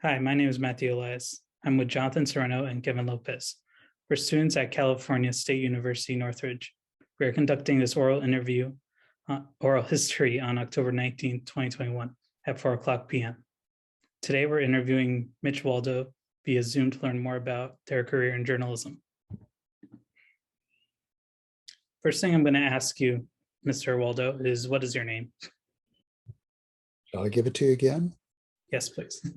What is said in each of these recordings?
Hi, my name is Matthew Elias. I'm with Jonathan Serrano and Kevin Lopez. We're students at California State University, Northridge. We are conducting this oral history on October 19, 2021 at 4:00 p.m. Today, we're interviewing Mitch Waldo via Zoom to learn more about their career in journalism. First thing I'm going to ask you, Mr. Waldo, is what is your name? Shall I give it to you again? Yes, please.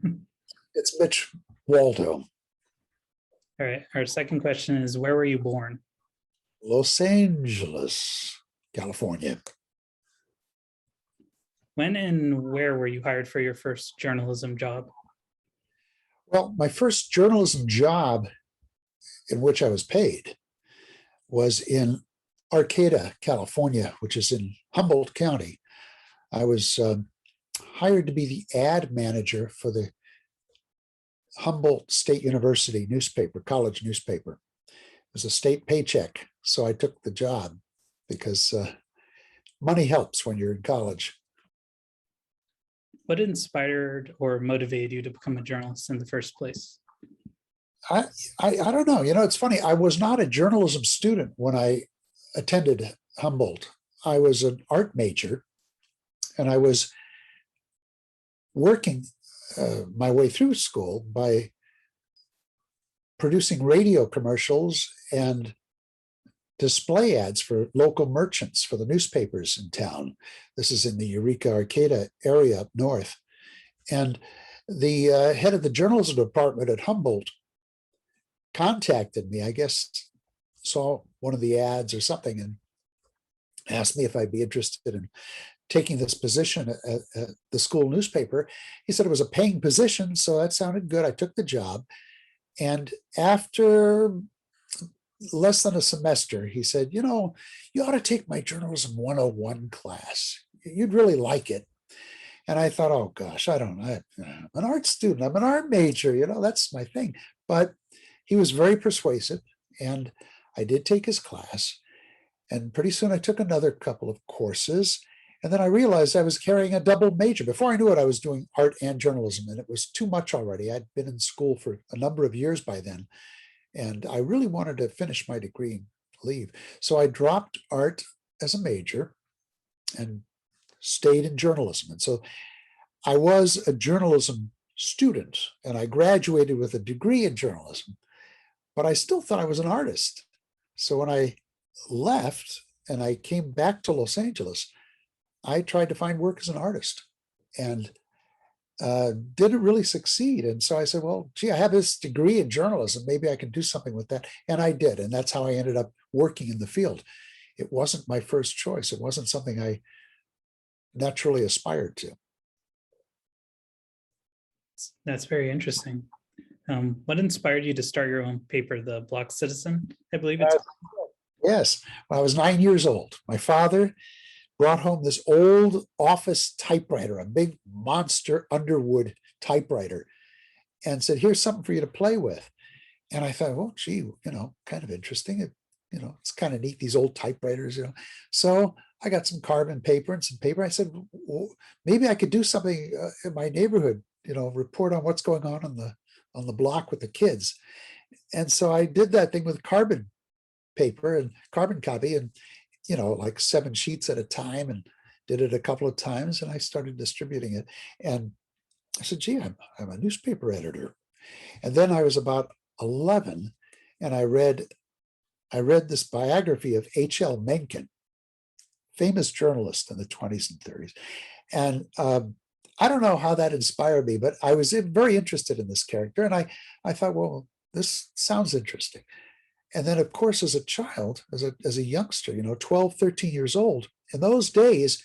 It's Mitch Waldo. All right. Our second question is, where were you born? Los Angeles, California. When and where were you hired for your first journalism job? Well, my first journalism job in which I was paid was in Arcata, California, which is in Humboldt County. I was hired to be the ad manager for the Humboldt State University newspaper, college newspaper. It was a state paycheck, so I took the job because money helps when you're in college. What inspired or motivated you to become a journalist in the first place? I don't know. You know, it's funny. I was not a journalism student when I attended Humboldt. I was an art major, and I was working my way through school by producing radio commercials and display ads for local merchants for the newspapers in town. This is in the Eureka Arcata area up north. And the head of the journalism department at Humboldt contacted me, I guess, saw one of the ads or something, and asked me if I'd be interested in taking this position at the school newspaper. He said it was a paying position, so that sounded good. I took the job. And after less than a semester, he said, you know, you ought to take my Journalism 101 class. You'd really like it. And I thought, oh gosh, I'm an art student. I'm an art major, you know, that's my thing. But he was very persuasive, and I did take his class. And pretty soon I took another couple of courses. And then I realized I was carrying a double major. Before I knew it, I was doing art and journalism, and it was too much already. I'd been in school for a number of years by then, and I really wanted to finish my degree and leave. So I dropped art as a major and stayed in journalism. And so I was a journalism student, and I graduated with a degree in journalism, but I still thought I was an artist. So when I left and I came back to Los Angeles, I tried to find work as an artist and didn't really succeed. And so I said, well, gee, I have this degree in journalism. Maybe I can do something with that. And I did. And that's how I ended up working in the field. It wasn't my first choice. It wasn't something I naturally aspired to. That's very interesting. What inspired you to start your own paper, the Block Citizen, I believe it's Yes, when I was 9 years old, my father brought home this old office typewriter, a big monster Underwood typewriter, and said, here's something for you to play with. And I thought, well, gee, you know, kind of interesting. It's kind of neat, these old typewriters, you know. So I got some carbon paper and some paper. I said, well, maybe I could do something in my neighborhood, you know, report on what's going on the block with the kids. And so I did that thing with carbon paper and carbon copy, and you know, like 7 sheets at a time, and did it a couple of times, and I started distributing it. And I said, gee, I'm a newspaper editor. And then I was about 11, and I read this biography of H.L. Mencken, famous journalist in the 20s and 30s. And I don't know how that inspired me, but I was very interested in this character. And I thought, well, this sounds interesting. And then, of course, as a child, as a youngster, you know, 12, 13 years old, in those days,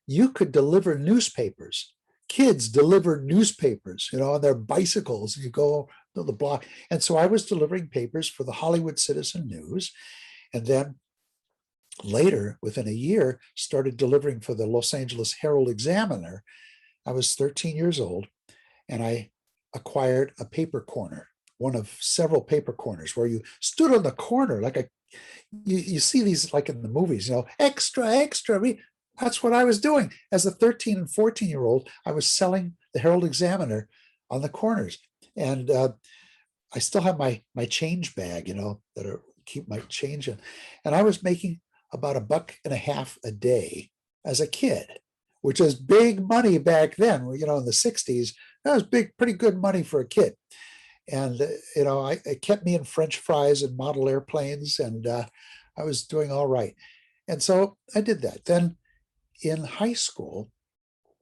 you could deliver newspapers. Kids delivered newspapers, you know, on their bicycles. You go to the block. And so I was delivering papers for the Hollywood Citizen News. And then later, within a year, started delivering for the Los Angeles Herald Examiner. I was 13 years old, and I acquired a paper corner, one of several paper corners where you stood on the corner like you see these like in the movies, you know, extra. That's what I was doing. As a 13 and 14-year-old, I was selling the Herald Examiner on the corners. And I still have my change bag, that I keep my change in. And I was making about $1.50 a day as a kid, which is big money back then. In the 60s, that was pretty good money for a kid. And, it kept me in French fries and model airplanes, and I was doing all right. And so I did that. Then in high school,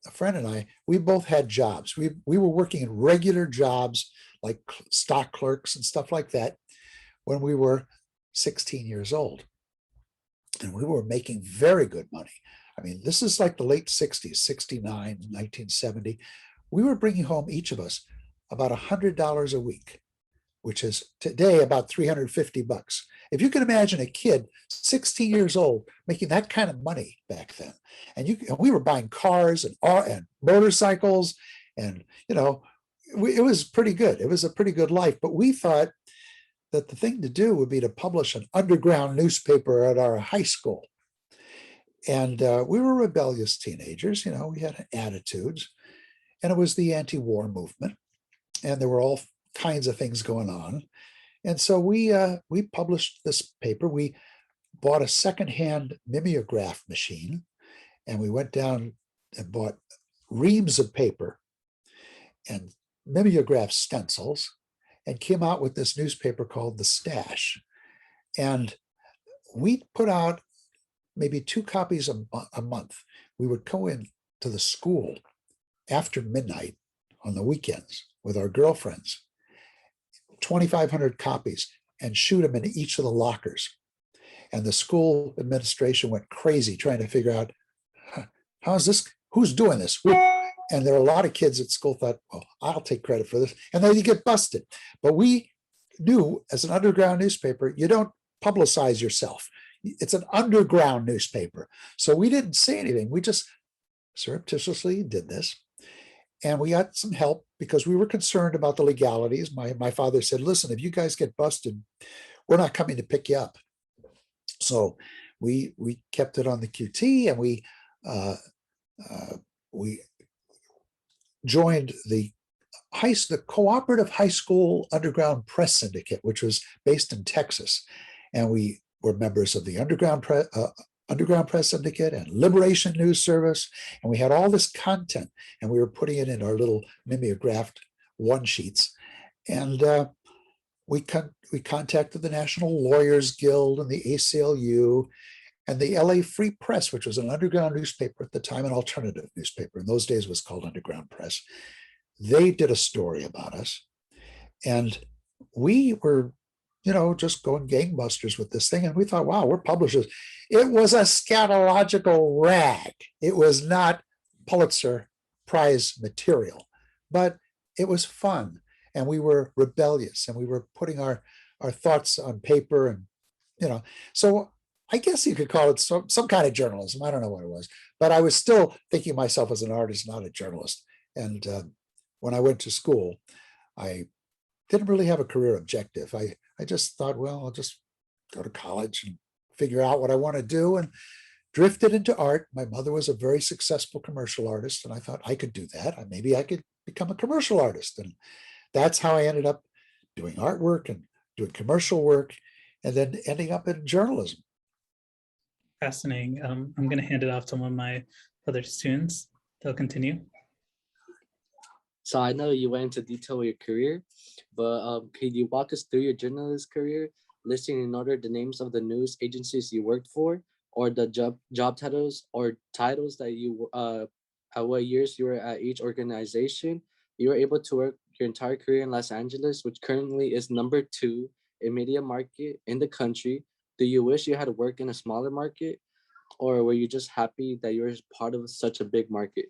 a friend and I, we both had jobs. We were working in regular jobs like stock clerks and stuff like that when we were 16 years old. And we were making very good money. I mean, this is like the late 60s, 69, 1970. We were bringing home, each of us, about $100 a week, which is today about $350. If you can imagine a kid 16 years old making that kind of money back then, and we were buying cars and motorcycles, and it was pretty good. It was a pretty good life. But we thought that the thing to do would be to publish an underground newspaper at our high school. And we were rebellious teenagers. We had attitudes, and it was the anti-war movement, and there were all kinds of things going on. And so we published this paper. We bought a secondhand mimeograph machine, and we went down and bought reams of paper and mimeograph stencils, and came out with this newspaper called The Stash. And we put out maybe 2 copies a month. We would go in to the school after midnight on the weekends with our girlfriends, 2,500 copies, and shoot them in each of the lockers. And the school administration went crazy trying to figure out, who's doing this? And there are a lot of kids at school thought, well, I'll take credit for this. And then you get busted. But we knew, as an underground newspaper, you don't publicize yourself. It's an underground newspaper. So we didn't say anything. We just surreptitiously did this. And we got some help because we were concerned about the legalities. My father said, listen, if you guys get busted, we're not coming to pick you up. So we kept it on the QT, and we joined the Cooperative High School Underground Press Syndicate, which was based in Texas. And we were members of the Underground Press Syndicate and Liberation News Service. And we had all this content, and we were putting it in our little mimeographed one sheets. And we contacted the National Lawyers Guild and the ACLU and the LA Free Press, which was an underground newspaper at the time, an alternative newspaper. In those days, it was called Underground Press. They did a story about us. And we were, just going gangbusters with this thing. And we thought, wow, we're publishers. It was a scatological rag. It was not Pulitzer Prize material, but it was fun. And we were rebellious, and we were putting our thoughts on paper, and, so I guess you could call it some kind of journalism. I don't know what it was, but I was still thinking of myself as an artist, not a journalist. And when I went to school, I didn't really have a career objective. I just thought, well, I'll just go to college and figure out what I want to do, and drifted into art. My mother was a very successful commercial artist, and I thought I could do that. Maybe I could become a commercial artist. And that's how I ended up doing artwork and doing commercial work, and then ending up in journalism. Fascinating. I'm going to hand it off to one of my other students. They'll continue. So I know you went into detail with your career, but could you walk us through your journalist career, listing in order the names of the news agencies you worked for, or the job titles that you at what years you were at each organization? You were able to work your entire career in Los Angeles, which currently is number 2 in media market in the country. Do you wish you had worked in a smaller market, or were you just happy that you were part of such a big market?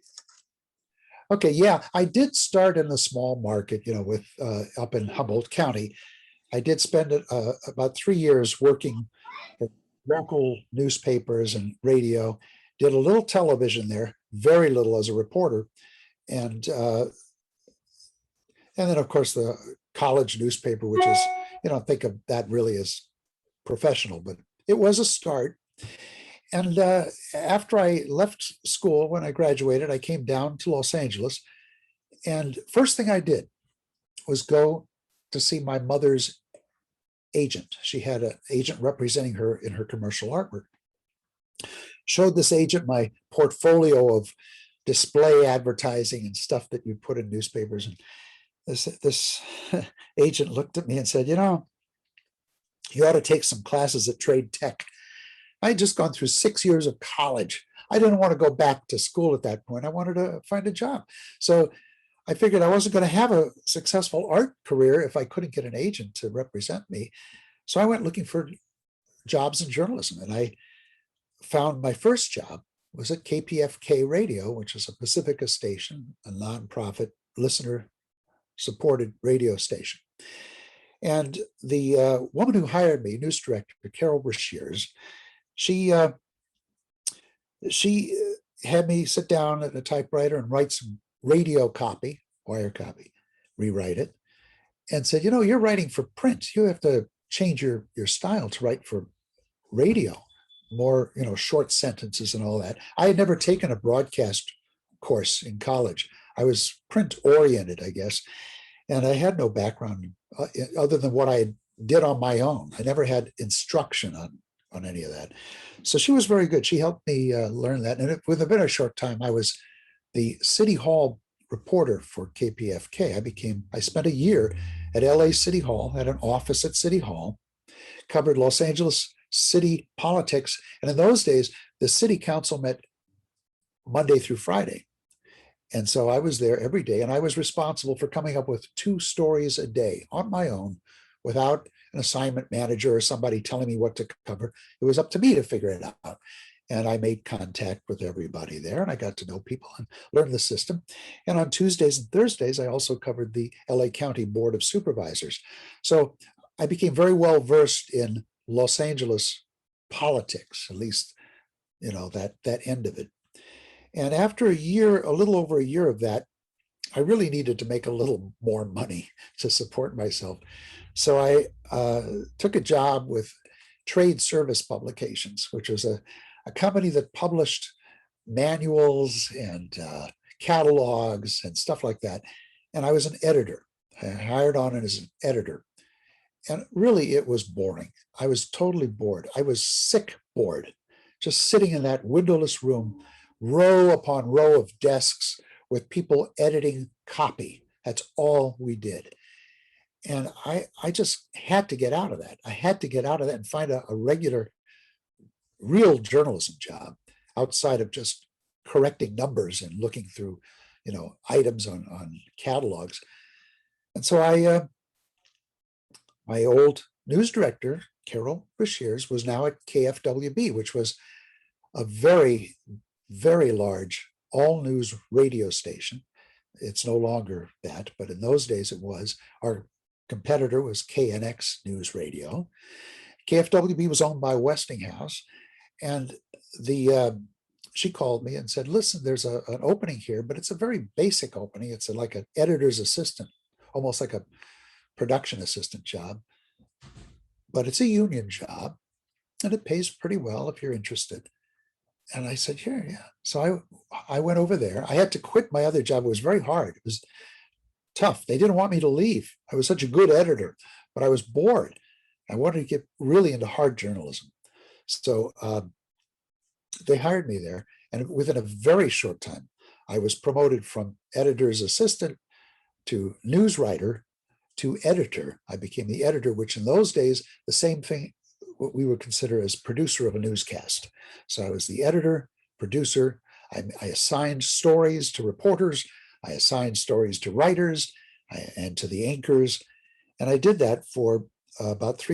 Okay, yeah, I did start in a small market, with up in Humboldt County. I did spend about 3 years working for local newspapers and radio, did a little television there, very little as a reporter. And then, of course, the college newspaper, which is, think of that really as professional, but it was a start. And after I left school, when I graduated, I came down to Los Angeles. And first thing I did was go to see my mother's agent. She had an agent representing her in her commercial artwork. Showed this agent my portfolio of display advertising and stuff that you put in newspapers. And this agent looked at me and said, you know, you ought to take some classes at Trade Tech. I had just gone through 6 years of college. I didn't want to go back to school at that point. I wanted to find a job. So I figured I wasn't going to have a successful art career if I couldn't get an agent to represent me. So I went looking for jobs in journalism, and I found my first job was at KPFK Radio, which is a Pacifica station, a nonprofit listener-supported radio station. And the woman who hired me, news director Carol Brashears, she had me sit down at a typewriter and write some radio copy, wire copy, rewrite it, and said, you know, you're writing for print. You have to change your style to write for radio, more, you know, short sentences and all that. I had never taken a broadcast course in college. I was print oriented, I guess, and I had no background other than what I did on my own. I never had instruction on any of that. So she was very good. She helped me learn that. And within a very short time, I was the City Hall reporter for KPFK. I spent a year at LA City Hall, had an office at City Hall, covered Los Angeles city politics. And in those days, the city council met Monday through Friday. And so I was there every day, and I was responsible for coming up with 2 stories a day on my own without an assignment manager or somebody telling me what to cover. It was up to me to figure it out. And I made contact with everybody there, and I got to know people and learn the system. And on Tuesdays and Thursdays, I also covered the LA County Board of Supervisors. So I became very well versed in Los Angeles politics, at least, you know, that end of it. And after a year, a little over a year of that, I really needed to make a little more money to support myself. So I took a job with Trade Service Publications, which was a company that published manuals and catalogs and stuff like that. And I was an editor. I hired on as an editor. And really, it was boring. I was totally bored. I was sick bored, just sitting in that windowless room, row upon row of desks with people editing copy. That's all we did. And I just had to get out of that. I had to get out of that and find a regular, real journalism job outside of just correcting numbers and looking through, you know, items on catalogs. And so my old news director, Carol Brashears, was now at KFWB, which was a very, very large all news radio station. It's no longer that, but in those days it was. Our competitor was KNX News Radio. KFWB was owned by Westinghouse, and she called me and said, listen, there's an opening here, but it's a very basic opening. It's like an editor's assistant, almost like a production assistant job, but it's a union job and it pays pretty well if you're interested. And I said, sure, yeah. So I went over there. I had to quit my other job. It was very hard. It was tough. They didn't want me to leave. I was such a good editor, but I was bored. I wanted to get really into hard journalism. So they hired me there. And within a very short time, I was promoted from editor's assistant to news writer to editor. I became the editor, which in those days, the same thing, what we would consider as producer of a newscast. So I was the editor, producer. I assigned stories to reporters. I assigned stories to writers and to the anchors. And I did that for about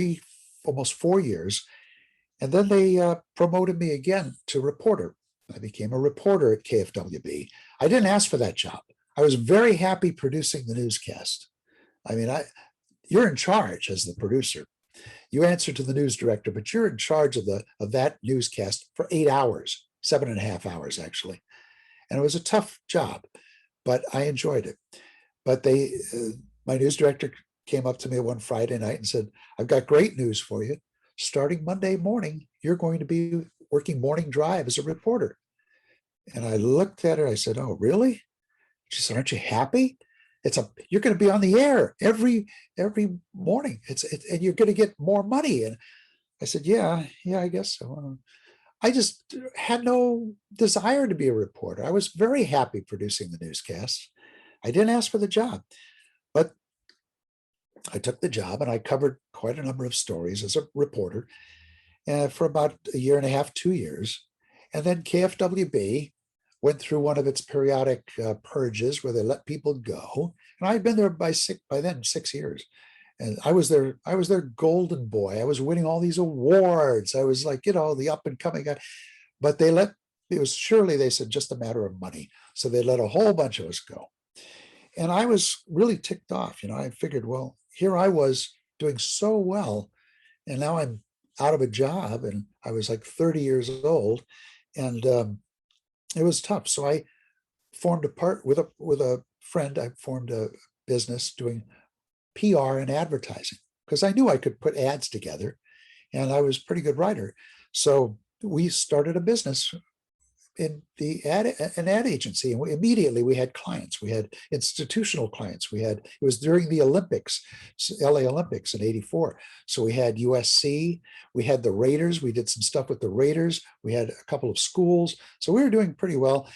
almost 4 years. And then they promoted me again to reporter. I became a reporter at KFWB. I didn't ask for that job. I was very happy producing the newscast. I mean, you're in charge as the producer. You answer to the news director, but you're in charge of that newscast for 8 hours, 7.5 hours, actually. And it was a tough job, but I enjoyed it. But my news director came up to me one Friday night and said, I've got great news for you. Starting Monday morning, you're going to be working morning drive as a reporter. And I looked at her, I said, oh, really? She said, aren't you happy? you're going to be on the air every morning. And you're going to get more money. And I said, yeah, I guess so. I just had no desire to be a reporter. I was very happy producing the newscasts. I didn't ask for the job, but I took the job and I covered quite a number of stories as a reporter for about a year and a half, 2 years. And then KFWB went through one of its periodic purges where they let people go. And I'd been there by then 6 years. And I was their golden boy. I was winning all these awards. I was like, the up and coming guy. But it was surely, they said, just a matter of money. So they let a whole bunch of us go. And I was really ticked off. I figured, well, here I was doing so well, and now I'm out of a job, and I was like 30 years old, and it was tough. So I formed with a friend. I formed a business doing PR and advertising because I knew I could put ads together, and I was a pretty good writer. So we started a business in an ad agency, and immediately we had clients. We had institutional clients. It was during the Olympics, LA Olympics in '84. So we had USC, we had the Raiders. We did some stuff with the Raiders. We had a couple of schools. So we were doing pretty well.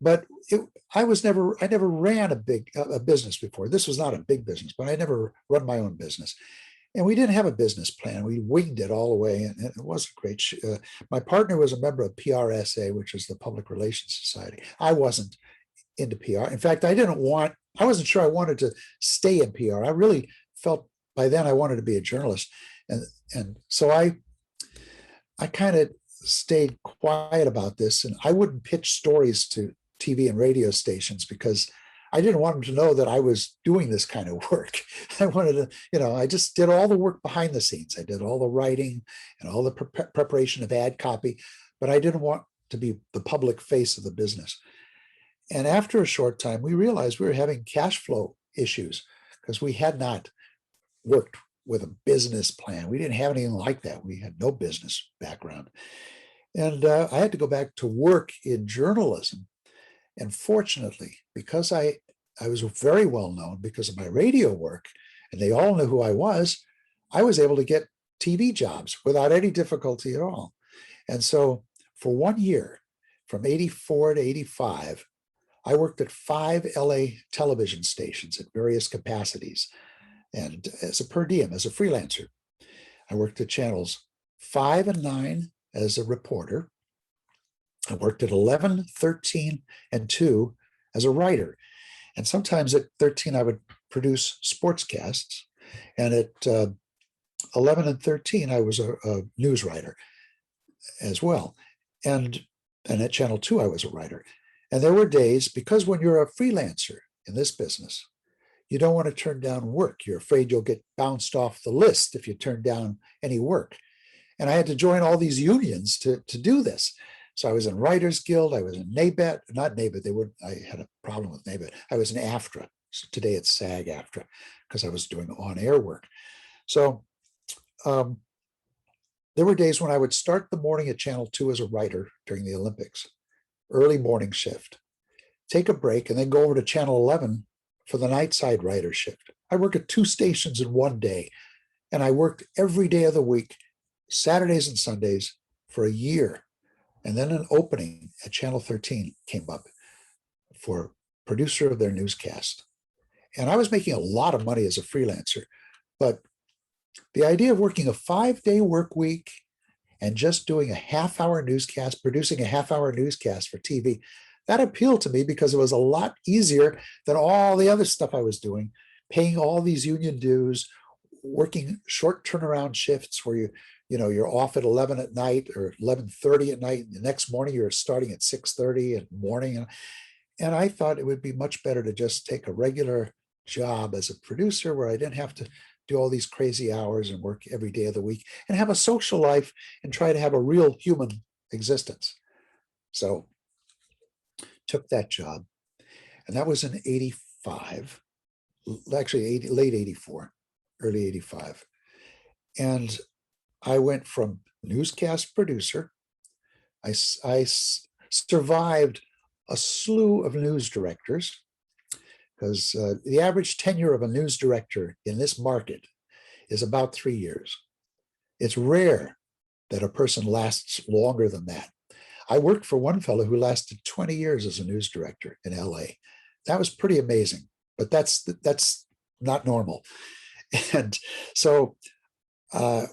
But I never ran a business before. This was not a big business, but I never run my own business. And we didn't have a business plan. We winged it all the way, and it wasn't great. My partner was a member of PRSA, which is the Public Relations Society. I wasn't into PR. In fact, I wasn't sure I wanted to stay in PR. I really felt by then I wanted to be a journalist. And so I kind of stayed quiet about this, and I wouldn't pitch stories to TV and radio stations because I didn't want them to know that I was doing this kind of work. I wanted to, I just did all the work behind the scenes. I did all the writing and all the preparation of ad copy, but I didn't want to be the public face of the business. And after a short time, we realized we were having cash flow issues because we had not worked with a business plan. We didn't have anything like that. We had no business background. And I had to go back to work in journalism. And fortunately, because I was very well known because of my radio work, and they all knew who I was able to get TV jobs without any difficulty at all. And so for 1 year, from '84 to '85, I worked at 5 LA television stations at various capacities and as a per diem, as a freelancer. I worked at channels 5 and 9 as a reporter. I worked at 11, 13, and 2 as a writer. And sometimes at 13, I would produce sportscasts. And at 11 and 13, I was a news writer as well. And at Channel 2, I was a writer. And there were days, because when you're a freelancer in this business, you don't want to turn down work. You're afraid you'll get bounced off the list if you turn down any work. And I had to join all these unions to do this. So I was in Writers Guild. I was in NABET, not NABET. I had a problem with NABET. I was in AFTRA. So today it's SAG-AFTRA because I was doing on-air work. So there were days when I would start the morning at Channel 2 as a writer during the Olympics, early morning shift, take a break, and then go over to Channel 11 for the night side writer shift. I work at 2 stations in one day, and I worked every day of the week, Saturdays and Sundays, for a year. And then an opening at Channel 13 came up for producer of their newscast. And I was making a lot of money as a freelancer, but the idea of working a 5-day work week and just doing a half-hour newscast, producing a half-hour newscast for TV, that appealed to me because it was a lot easier than all the other stuff I was doing, paying all these union dues, working short turnaround shifts where you're off at 11 at night or 11:30 at night. The next morning you're starting at 6:30 in the morning. And I thought it would be much better to just take a regular job as a producer where I didn't have to do all these crazy hours and work every day of the week and have a social life and try to have a real human existence. So took that job. And that was in '85, actually late '84, early '85. And I went from newscast producer. I survived a slew of news directors. because the average tenure of a news director in this market is about 3 years. It's rare that a person lasts longer than that. I worked for one fellow who lasted 20 years as a news director in LA. That was pretty amazing, but that's not normal. And so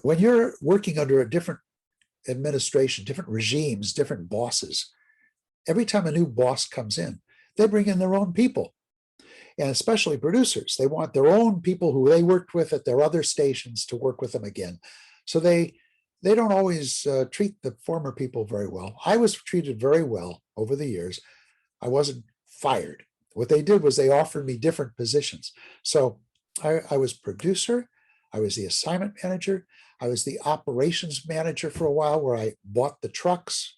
when you're working under a different administration, different regimes, different bosses, every time a new boss comes in, they bring in their own people. And especially producers, they want their own people who they worked with at their other stations to work with them again. So they don't always treat the former people very well. I was treated very well over the years. I wasn't fired. What they did was they offered me different positions. So I was producer, I was the assignment manager, I was the operations manager for a while, where I bought the trucks,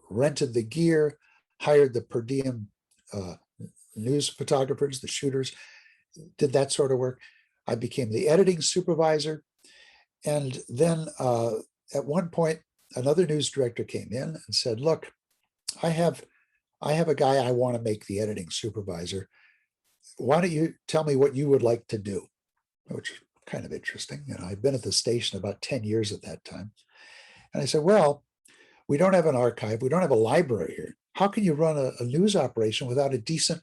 rented the gear, hired the per diem news photographers, the shooters, did that sort of work. I became the editing supervisor. And then at one point, another news director came in and said, look, I have a guy I want to make the editing supervisor. Why don't you tell me what you would like to do? Which is kind of interesting. You know, I'd been at the station about 10 years at that time. And I said, well, we don't have an archive. We don't have a library here. How can you run a news operation without a decent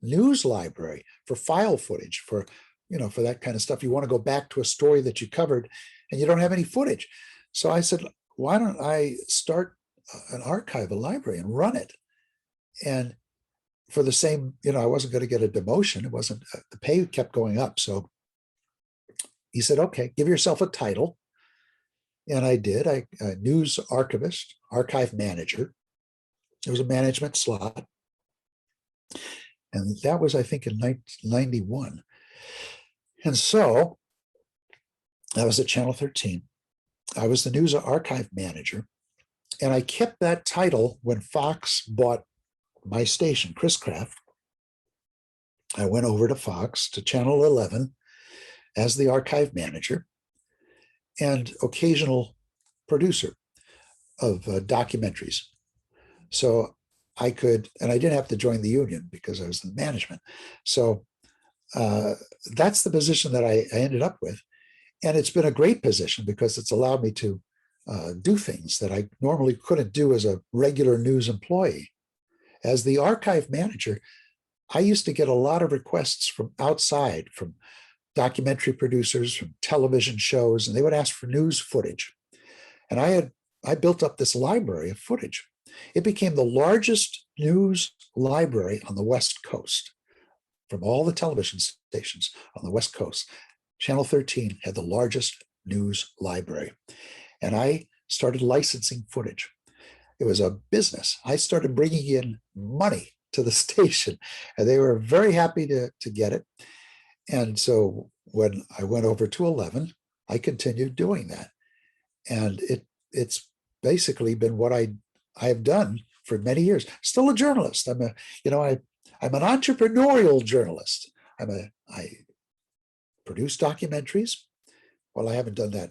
news library for file footage, for that kind of stuff? You want to go back to a story that you covered and you don't have any footage. So I said, why don't I start an archive, a library, and run it? And for the same, I wasn't going to get a demotion. It wasn't, the pay kept going up. So he said, okay, give yourself a title. And I did. I news archivist, archive manager. It was a management slot. And that was, I think, in 1991. And so I was at Channel 13. I was the news archive manager. And I kept that title when Fox bought my station, Chris Craft. I went over to Fox, to Channel 11, as the archive manager and occasional producer of documentaries. So I could, and I didn't have to join the union because I was in management. So that's the position that I ended up with. And it's been a great position because it's allowed me to do things that I normally couldn't do as a regular news employee. As the archive manager, I used to get a lot of requests from outside, from documentary producers, from television shows, and they would ask for news footage. And I built up this library of footage. It became the largest news library on the West Coast. From all the television stations on the West Coast, Channel 13 had the largest news library. And I started licensing footage. It was a business. I started bringing in money to the station, and they were very happy to get it. And so when I went over to 11, I continued doing that. And it's basically been what I have done for many years. Still a journalist. I'm an entrepreneurial journalist. I produce documentaries. Well, I haven't done that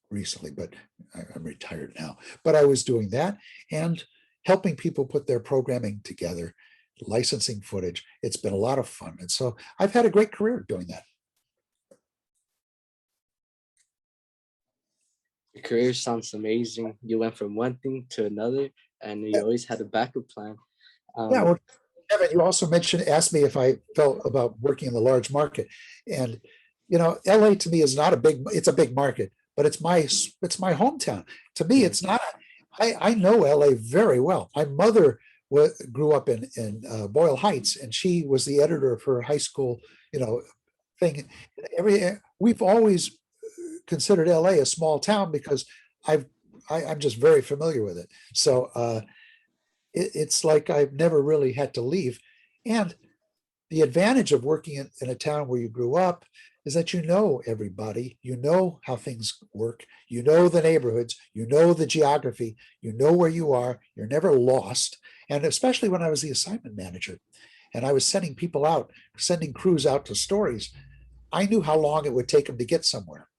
recently, but I'm retired now. But I was doing that and helping people put their programming together, licensing footage. It's been a lot of fun. And so I've had a great career doing that. Your career sounds amazing. You went from one thing to another, and you always had a backup plan. Yeah, well, Kevin, you also asked me if I felt about working in the large market. And, LA to me is not it's a big market, but it's my hometown. To me, it's not, I know LA very well. My mother grew up in Boyle Heights, and she was the editor of her high school, thing. We've always considered LA a small town because I'm just very familiar with it. So it's like I've never really had to leave. And the advantage of working in a town where you grew up is that you know everybody, you know how things work, you know the neighborhoods, you know the geography, you know where you are, you're never lost. And especially when I was the assignment manager and I was sending crews out to stories, I knew how long it would take them to get somewhere.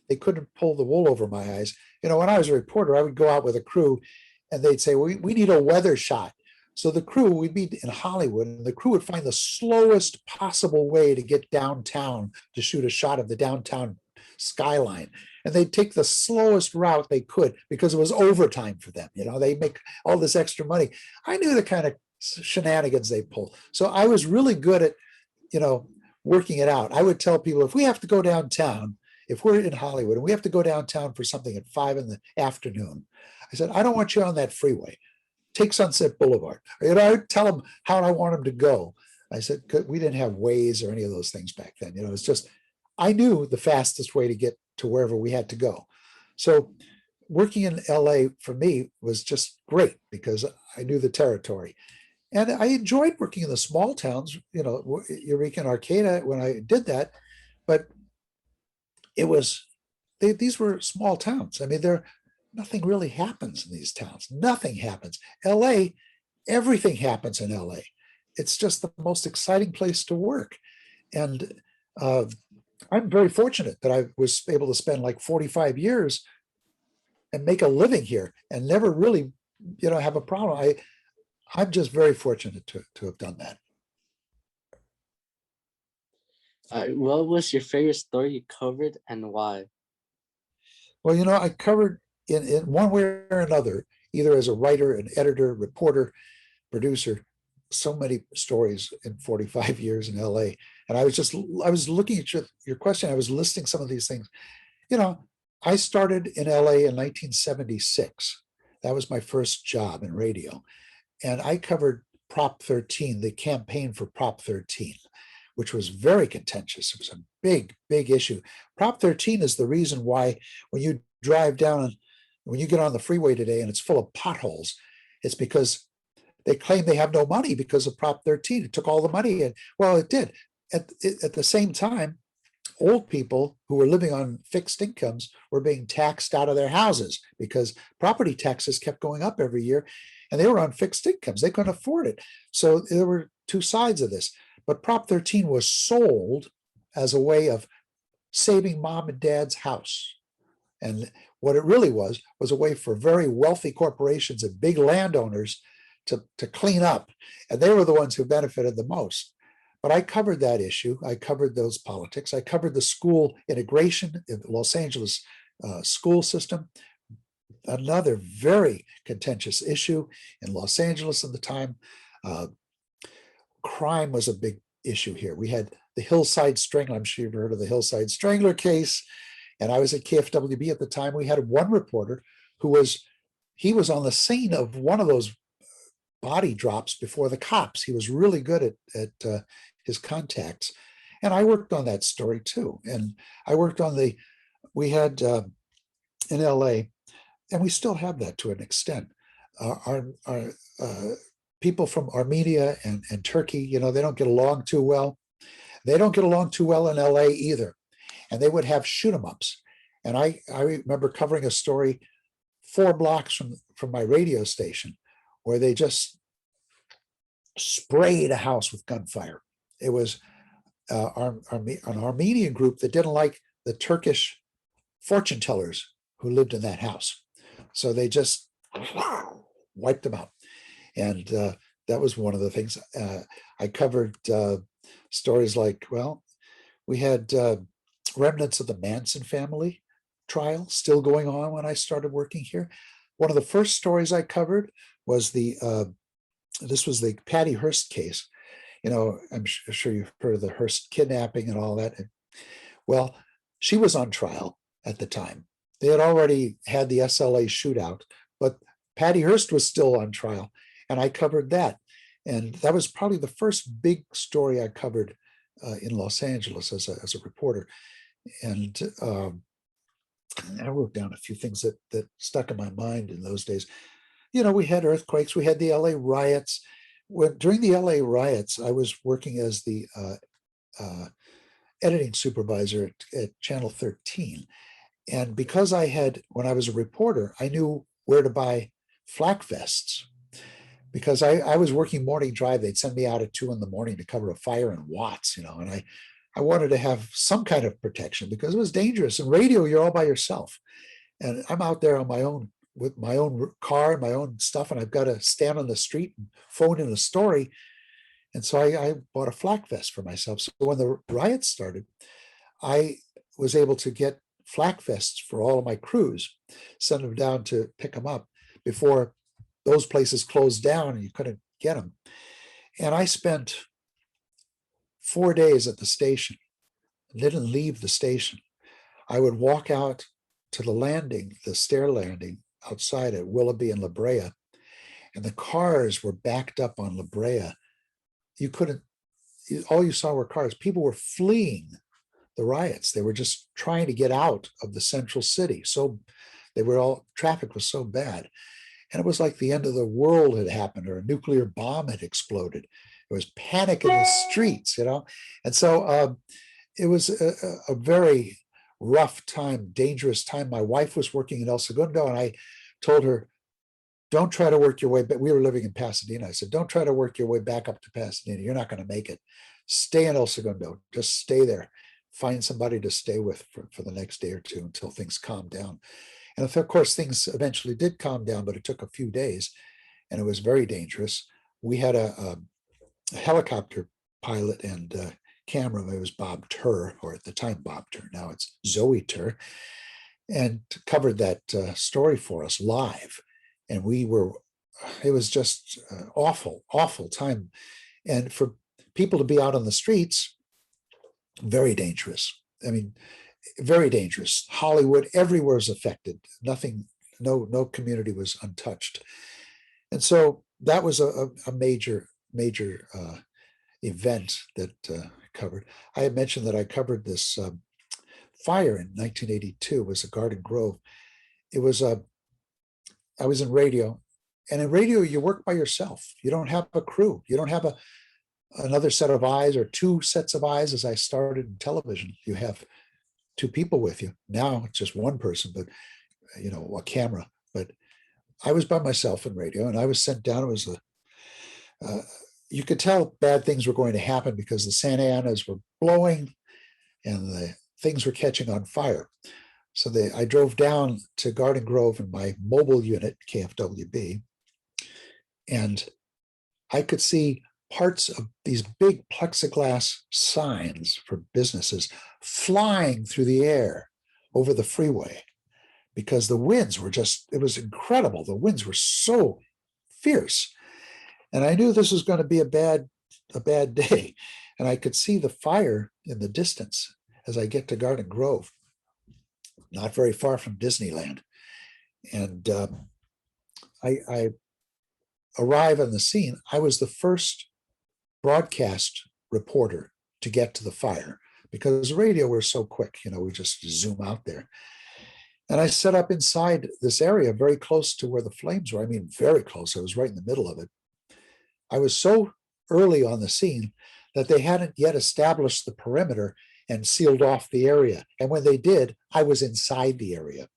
They couldn't pull the wool over my eyes. When I was a reporter, I would go out with a crew and they'd say, we need a weather shot. So the crew, we'd be in Hollywood, and the crew would find the slowest possible way to get downtown to shoot a shot of the downtown skyline. And they'd take the slowest route they could because it was overtime for them. They make all this extra money. I knew the kind of shenanigans they pull. So I was really good at, working it out. I would tell people, if we have to go downtown, if we're in Hollywood and we have to go downtown for something at 5 PM, I said, I don't want you on that freeway. Take Sunset Boulevard. I would tell them how I want them to go. I said, we didn't have Waze or any of those things back then. It's just, I knew the fastest way to get to wherever we had to go. So working in LA for me was just great because I knew the territory. And I enjoyed working in the small towns, Eureka and Arcata when I did that. But these were small towns. I mean, nothing really happens in these towns. Nothing happens. LA, everything happens in LA. It's just the most exciting place to work. And I'm very fortunate that I was able to spend like 45 years and make a living here and never really, have a problem. I'm just very fortunate to have done that. What was your favorite story you covered and why? Well, I covered in one way or another, either as a writer, an editor, reporter, producer, so many stories in 45 years in LA. And I was looking at your question. I was listing some of these things. I started in LA in 1976. That was my first job in radio. And I covered Prop 13, the campaign for Prop 13, which was very contentious. It was a big, big issue. Prop 13 is the reason why when you drive down, when you get on the freeway today and it's full of potholes, it's because they claim they have no money because of Prop 13. It took all the money. And well, it did. At the same time, old people who were living on fixed incomes were being taxed out of their houses because property taxes kept going up every year. And they were on fixed incomes. They couldn't afford it. So there were two sides of this. But Prop 13 was sold as a way of saving mom and dad's house. And what it really was a way for very wealthy corporations and big landowners to clean up. And they were the ones who benefited the most. But I covered that issue. I covered those politics. I covered the school integration in the Los Angeles school system. Another very contentious issue in Los Angeles at the time. Crime was a big issue here. We had the Hillside Strangler. I'm sure you've heard of the Hillside Strangler case. And I was at KFWB at the time. We had one reporter who was on the scene of one of those body drops before the cops. He was really good at his contacts. And I worked on that story too. And I worked on we had in LA, and we still have that to an extent. Our people from Armenia and Turkey, they don't get along too well. They don't get along too well in LA either. And they would have shoot 'em ups. And I remember covering a story 4 blocks from my radio station where they just sprayed a house with gunfire. It was an Armenian group that didn't like the Turkish fortune tellers who lived in that house. So they just wiped them out. And that was one of the things. I covered stories like, we had remnants of the Manson family trial still going on when I started working here. One of the first stories I covered was this was the Patty Hearst case. I'm sure you've heard of the Hearst kidnapping and all that. Well, she was on trial at the time. They had already had the SLA shootout, but Patty Hearst was still on trial, and I covered that. And that was probably the first big story I covered in Los Angeles as a reporter. And I wrote down a few things that stuck in my mind in those days. We had earthquakes, we had the LA riots. During the LA riots, I was working as the editing supervisor at Channel 13. And because when I was a reporter, I knew where to buy flak vests. Because I was working morning drive, they'd send me out at 2 a.m. to cover a fire in Watts, and I wanted to have some kind of protection because it was dangerous. In radio, you're all by yourself. And I'm out there on my own with my own car and my own stuff, and I've got to stand on the street and phone in a story. And so I bought a flak vest for myself. So when the riots started, I was able to get flak vests for all of my crews, send them down to pick them up before those places closed down and you couldn't get them. And I spent 4 days at the station, didn't leave the station. I would walk out to the landing, the stair landing outside at Willoughby and La Brea, and the cars were backed up on La Brea. You couldn't, all you saw were cars. People were fleeing the riots. They were just trying to get out of the central city. So traffic was so bad. And it was like the end of the world had happened, or a nuclear bomb had exploded. There was panic in the streets, you know? And so it was a very rough time, dangerous time. My wife was working in El Segundo, and I told her, don't try to work your way back. We were living in Pasadena. I said, don't try to work your way back up to Pasadena. You're not going to make it. Stay in El Segundo. Just stay there. Find somebody to stay with for the next day or two until things calm down. And of course, things eventually did calm down, but it took a few days, and it was very dangerous. We had a helicopter pilot and cameraman. It was Bob Turr, or at the time Bob Turr. Now it's Zoe Turr, and covered that story for us live. And it was just awful, awful time. And for people to be out on the streets, very dangerous. I mean, very dangerous. Hollywood, everywhere was affected. Nothing, no community was untouched. And so that was a major event that I covered. I had mentioned that I covered this fire in 1982. It was a Garden Grove. It was I was in radio, and in radio you work by yourself. You don't have a crew. You don't have another set of eyes or two sets of eyes. As I started in television, you have two people with you. Now it's just one person, but a camera. But I was by myself in radio, and I was sent down. It was you could tell bad things were going to happen because the Santa Anas were blowing and the things were catching on fire. So I drove down to Garden Grove in my mobile unit, KFWB, and I could see parts of these big plexiglass signs for businesses flying through the air over the freeway because the winds were it was incredible. The winds were so fierce. And I knew this was going to be a bad day. And I could see the fire in the distance as I get to Garden Grove, not very far from Disneyland. And I arrive on the scene. I was the first broadcast reporter to get to the fire because radio, we're so quick, we just zoom out there. And I set up inside this area very close to where the flames were. I mean, very close. I was right in the middle of it. I was so early on the scene that they hadn't yet established the perimeter and sealed off the area. And when they did, I was inside the area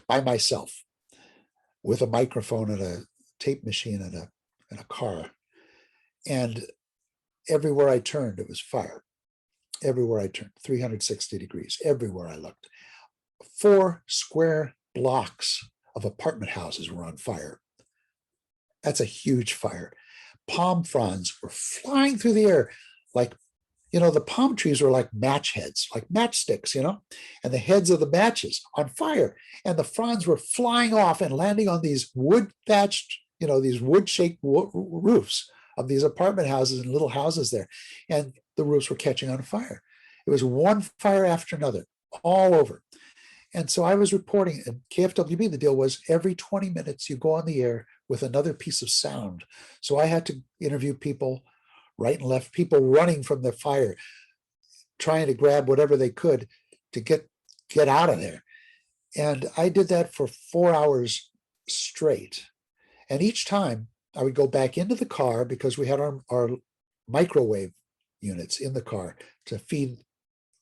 by myself with a microphone and a tape machine and a car. And everywhere I turned, it was fire. Everywhere I turned, 360 degrees, everywhere I looked. 4 square blocks of apartment houses were on fire. That's a huge fire. Palm fronds were flying through the air like, the palm trees were like match heads, like matchsticks, and the heads of the matches on fire. And the fronds were flying off and landing on these wood thatched, these wood shaped roofs of these apartment houses and little houses there. And the roofs were catching on fire. It was one fire after another, all over. And so I was reporting at KFWB. The deal was every 20 minutes you go on the air with another piece of sound. So I had to interview people right and left, people running from the fire, trying to grab whatever they could to get out of there. And I did that for 4 hours straight. And each time I would go back into the car because we had our microwave units in the car to feed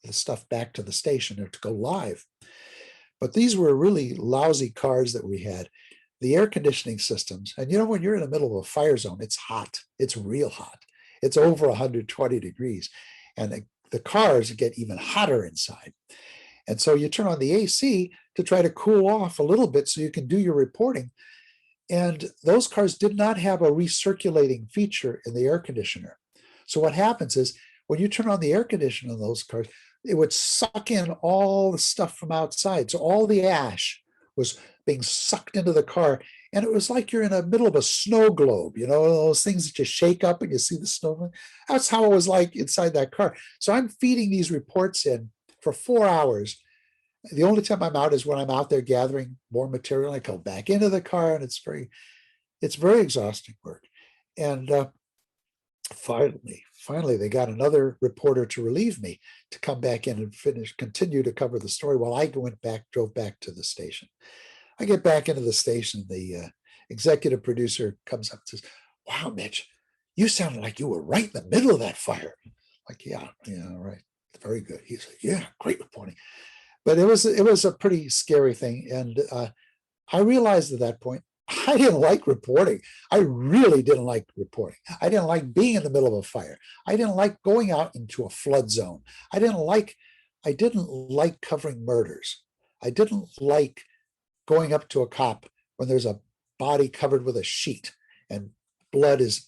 the stuff back to the station or to go live. But these were really lousy cars that we had. The air conditioning systems, and when you're in the middle of a fire zone, it's hot. It's real hot. It's over 120 degrees. And the cars get even hotter inside. And so you turn on the AC to try to cool off a little bit so you can do your reporting. And those cars did not have a recirculating feature in the air conditioner. So what happens is when you turn on the air conditioner on those cars, it would suck in all the stuff from outside. So all the ash was being sucked into the car. And it was like you're in the middle of a snow globe, you know, those things that you shake up and you see the snow. That's how it was like inside that car. So I'm feeding these reports in for 4 hours. The only time I'm out is when I'm out there gathering more material. I go back into the car, and it's very exhausting work. And finally, they got another reporter to relieve me to come back in and continue to cover the story while I drove back to the station. I get back into the station. The executive producer comes up and says, "Wow, Mitch, you sounded like you were right in the middle of that fire." Like, yeah, right. Very good. He's like, "Yeah, great reporting." But it was a pretty scary thing. And I realized at that point, I didn't like reporting. I really didn't like reporting. I didn't like being in the middle of a fire. I didn't like going out into a flood zone. I didn't like covering murders. I didn't like going up to a cop when there's a body covered with a sheet and blood is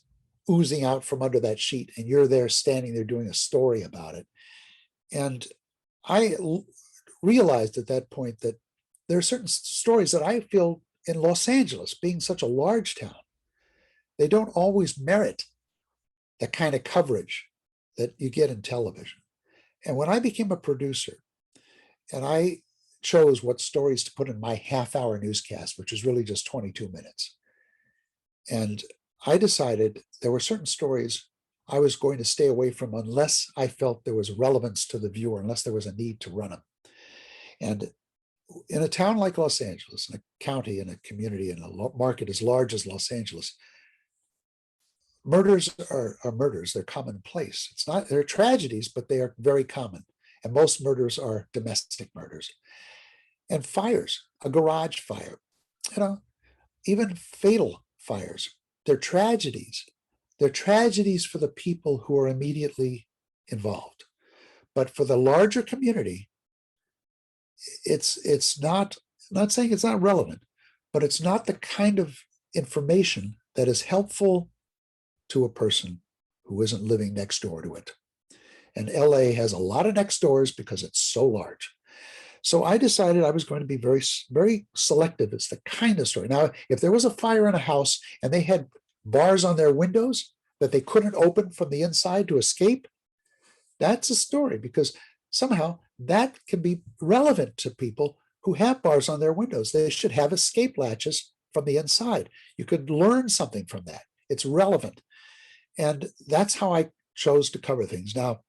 oozing out from under that sheet, and you're there standing there doing a story about it. And I realized at that point that there are certain stories that I feel in Los Angeles, being such a large town, they don't always merit the kind of coverage that you get in television. And when I became a producer and I chose what stories to put in my half-hour newscast, which is really just 22 minutes, and I decided there were certain stories I was going to stay away from unless I felt there was relevance to the viewer, unless there was a need to run them. And in a town like Los Angeles, in a county, in a community, in a market as large as Los Angeles, murders are murders. They're commonplace. They're tragedies, but they are very common. And most murders are domestic murders. And fires, a garage fire, even fatal fires, they're tragedies. They're tragedies for the people who are immediately involved. But for the larger community, it's not saying it's not relevant, but it's not the kind of information that is helpful to a person who isn't living next door to it. And LA has a lot of next doors because it's so large. So I decided I was going to be very, very selective. It's the kind of story. Now, if there was a fire in a house and they had bars on their windows that they couldn't open from the inside to escape, that's a story, because somehow that can be relevant to people who have bars on their windows. They should have escape latches from the inside. You could learn something from that. It's relevant. And that's how I chose to cover things. Now,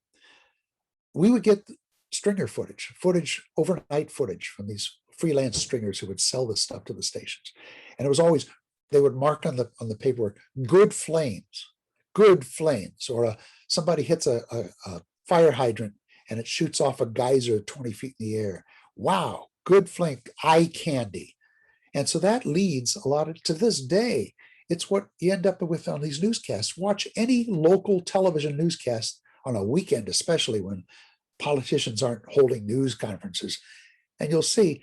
we would get stringer footage, overnight footage from these freelance stringers who would sell this stuff to the stations. And it was always, they would mark on the paperwork, good flames, or somebody hits a fire hydrant and it shoots off a geyser 20 feet in the air. Wow, good flame, eye candy. And so that leads a lot to this day. It's what you end up with on these newscasts. Watch any local television newscast on a weekend, especially when politicians aren't holding news conferences, and you'll see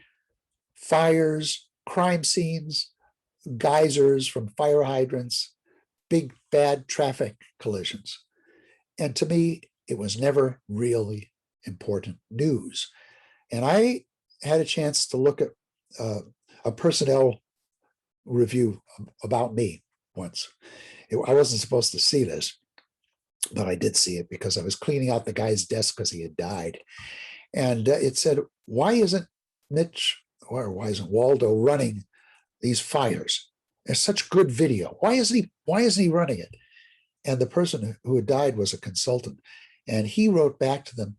fires, crime scenes, geysers from fire hydrants, big bad traffic collisions. And to me, it was never really important news. And I had a chance to look at a personnel review about me once. I wasn't supposed to see this, but I did see it because I was cleaning out the guy's desk because he had died. And it said, why isn't Mitch, or why isn't Waldo running these fires? There's such good video. Why isn't he running it? And the person who had died was a consultant. And he wrote back to them,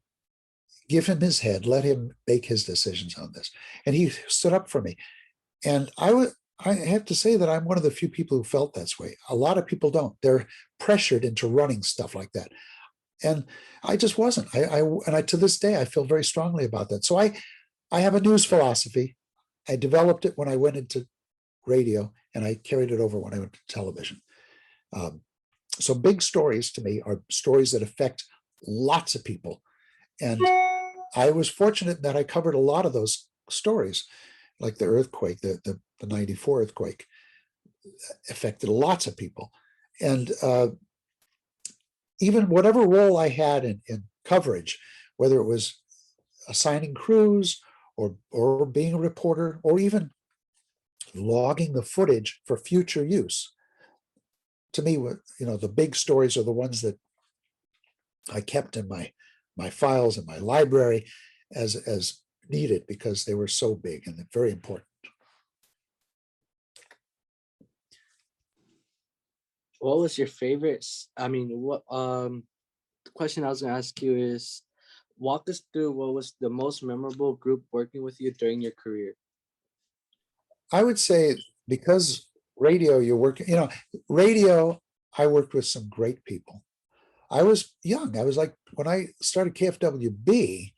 give him his head, let him make his decisions on this. And he stood up for me. And I have to say that I'm one of the few people who felt that way. A lot of people don't. They're pressured into running stuff like that. And I just wasn't. To this day, I feel very strongly about that. So I have a news philosophy. I developed it when I went into radio, and I carried it over when I went to television. So big stories to me are stories that affect lots of people. And I was fortunate that I covered a lot of those stories, like the earthquake, the 94 earthquake affected lots of people. And even whatever role I had in coverage, whether it was assigning crews or being a reporter or even logging the footage for future use, to me, the big stories are the ones that I kept in my files in my library as needed, because they were so big and very important. What was your favorite? I mean, the question I was gonna ask you is, walk us through what was the most memorable group working with you during your career. I would say, because radio, radio, I worked with some great people. I was young. I was like, when I started KFWB,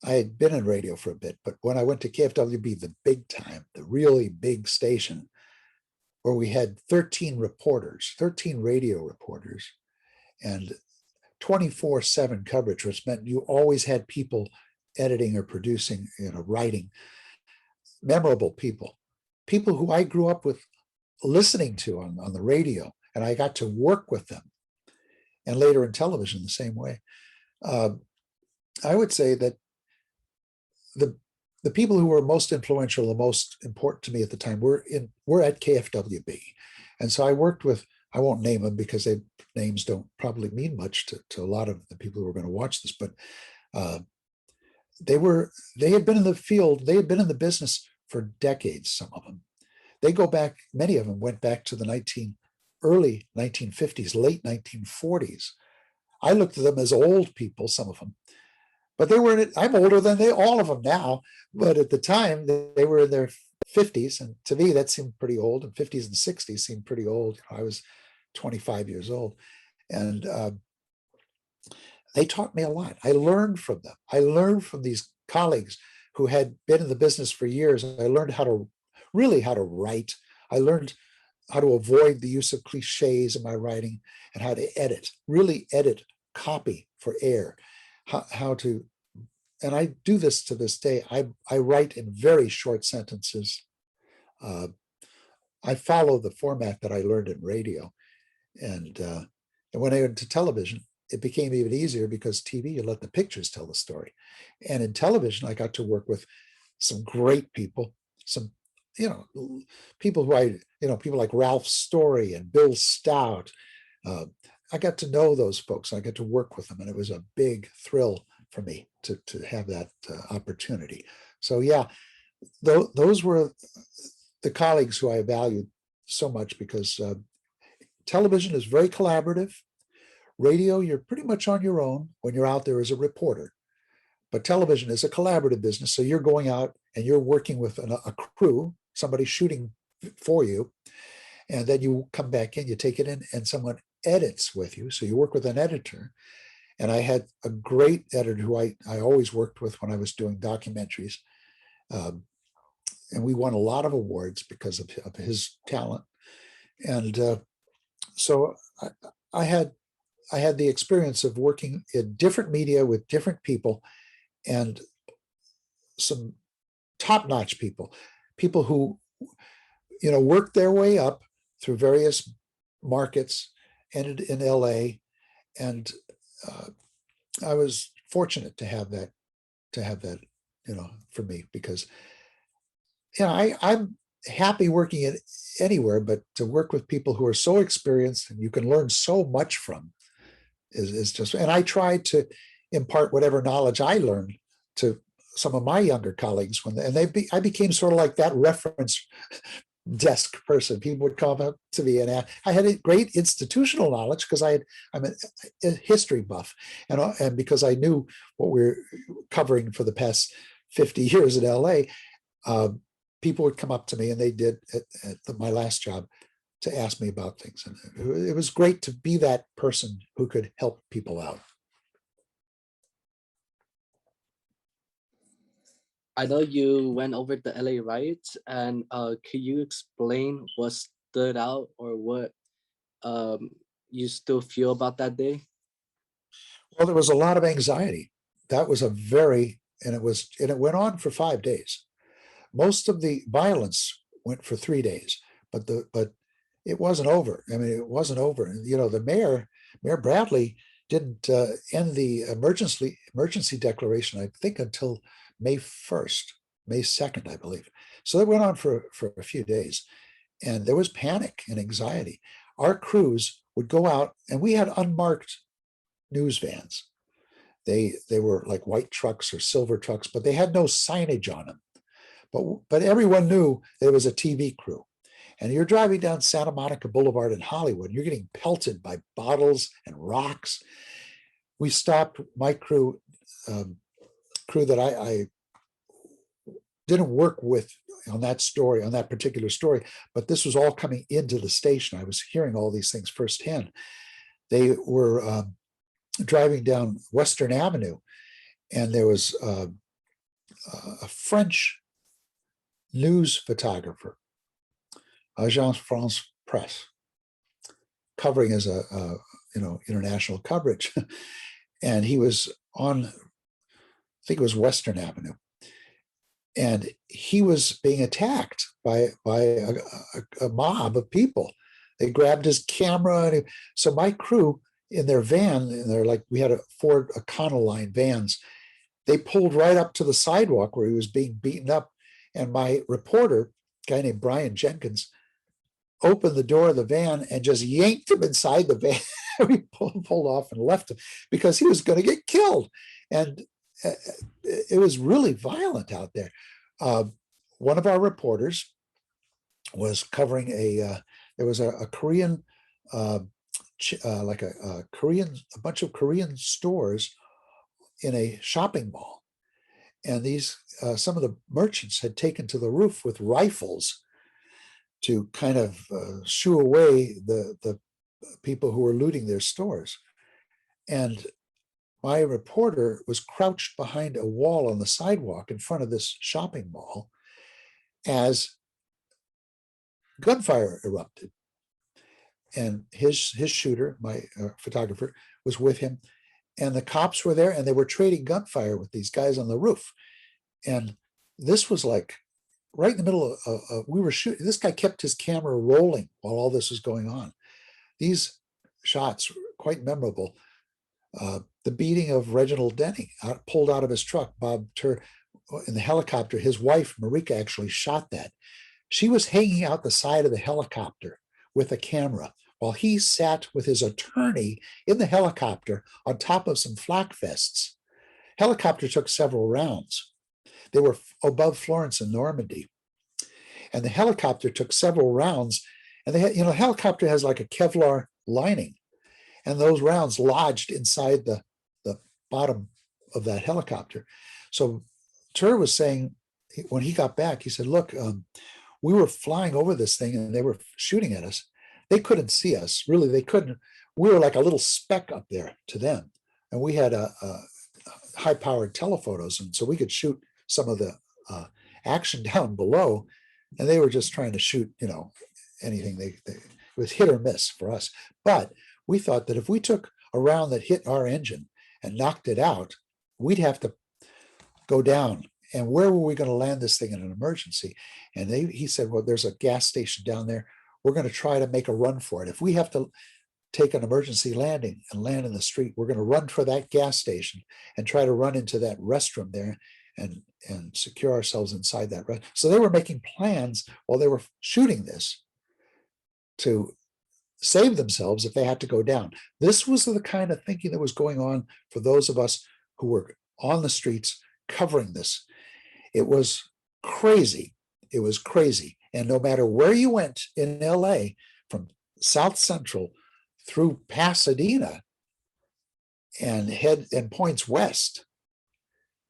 I had been in radio for a bit, but when I went to KFWB, the big time, the really big station, where we had 13 reporters, 13 radio reporters, and 24/7 coverage, which meant you always had people editing or producing, writing, memorable people who I grew up with listening to on the radio, and I got to work with them. And later in television, the same way. I would say that the people who were most influential, the most important to me at the time, were at KFWB. And so I worked with, I won't name them because names don't probably mean much to a lot of the people who are going to watch this, but they had been in the field, they had been in the business for decades, some of them. They go back, many of them went back to the early 1950s, late 1940s. I looked at them as old people, some of them, but they were I'm older than all of them now, but at the time they were in their 50s, and to me that seemed pretty old, and 50s and 60s seemed pretty old. I was 25 years old, and they taught me a lot. I learned from them. I learned from these colleagues who had been in the business for years. I learned how to write. I learned how to avoid the use of cliches in my writing, and how to really edit copy for air, how to, and I do this to this day. I write in very short sentences. I follow the format that I learned in radio. And when I went to television, it became even easier, because TV, you let the pictures tell the story. And in television, I got to work with some great people, some, people who people like Ralph Story and Bill Stout. I got to know those folks. I got to work with them, and it was a big thrill for me to have that opportunity. So yeah, those were the colleagues who I valued so much, because television is very collaborative. Radio, you're pretty much on your own when you're out there as a reporter. But television is a collaborative business. So you're going out and you're working with a crew, somebody shooting for you. And then you come back in, you take it in, and someone edits with you. So you work with an editor. And I had a great editor who I always worked with when I was doing documentaries. And we won a lot of awards because of his talent. And so I had the experience of working in different media with different people, and some top-notch people who, worked their way up through various markets, ended in LA. And I was fortunate to have that, for me, because, I'm happy working at anywhere, but to work with people who are so experienced and you can learn so much from is just, and I tried to impart whatever knowledge I learned to some of my younger colleagues I became sort of like that reference desk person. People would come up to me and ask. I had a great institutional knowledge because I'm a history buff, and because I knew what we're covering for the past 50 years in LA. People would come up to me, and they did at my last job, to ask me about things. And it was great to be that person who could help people out. I know you went over the LA riots, and can you explain what stood out, or what you still feel about that day? Well, there was a lot of anxiety. that was a very, and it went on for 5 days. Most of the violence went for 3 days, but it wasn't over. I mean, it wasn't over. And, the Mayor Bradley didn't end the emergency declaration, I think, until May 1st, May 2nd, I believe. So it went on for a few days, and there was panic and anxiety. Our crews would go out, and we had unmarked news vans. They were like white trucks or silver trucks, but they had no signage on them. But everyone knew there was a TV crew. And you're driving down Santa Monica Boulevard in Hollywood, and you're getting pelted by bottles and rocks. We stopped my crew that I didn't work with on that particular story, but this was all coming into the station. I was hearing all these things firsthand. They were driving down Western Avenue, and there was a French news photographer, Agence France Presse, covering as a international coverage, and he was on, I think it was Western Avenue, and he was being attacked by a mob of people. They grabbed his camera, so my crew in their van, and they're like, we had a Ford Econoline vans. They pulled right up to the sidewalk where he was being beaten up, and my reporter, a guy named Brian Jenkins, opened the door of the van and just yanked him inside the van. We pulled off and left him because he was going to get killed. And it was really violent out there. One of our reporters was covering there was a Korean, like a bunch of Korean stores in a shopping mall. And these, some of the merchants had taken to the roof with rifles to kind of shoo away the people who were looting their stores. And my reporter was crouched behind a wall on the sidewalk in front of this shopping mall as gunfire erupted. And his shooter, my photographer, was with him. And the cops were there, and they were trading gunfire with these guys on the roof. And this was like right in the middle of we were shooting. This guy kept his camera rolling while all this was going on. These shots were quite memorable. The beating of Reginald Denny, pulled out of his truck. Bob Tur, in the helicopter, his wife, Marika, actually shot that. She was hanging out the side of the helicopter with a camera while he sat with his attorney in the helicopter on top of some flak vests. Helicopter took several rounds. They were above Florence and Normandy. And the helicopter took several rounds. And they had, the helicopter has like a Kevlar lining. And those rounds lodged inside the bottom of that helicopter. So Tur was saying, when he got back, he said, look, we were flying over this thing and they were shooting at us. They couldn't see us. Really, they couldn't. We were like a little speck up there to them. And we had a high-powered telephotos, and so we could shoot some of the action down below, and they were just trying to shoot, anything. It was hit or miss for us. But we thought that if we took a round that hit our engine and knocked it out, we'd have to go down. And where were we going to land this thing in an emergency? And he said, well, there's a gas station down there. We're going to try to make a run for it. If we have to take an emergency landing and land in the street, we're going to run for that gas station and try to run into that restroom there and secure ourselves inside that. So they were making plans while they were shooting this to save themselves if they had to go down. This was the kind of thinking that was going on for those of us who were on the streets covering this. It was crazy. It was crazy. And no matter where you went in LA, from South Central through Pasadena and points west,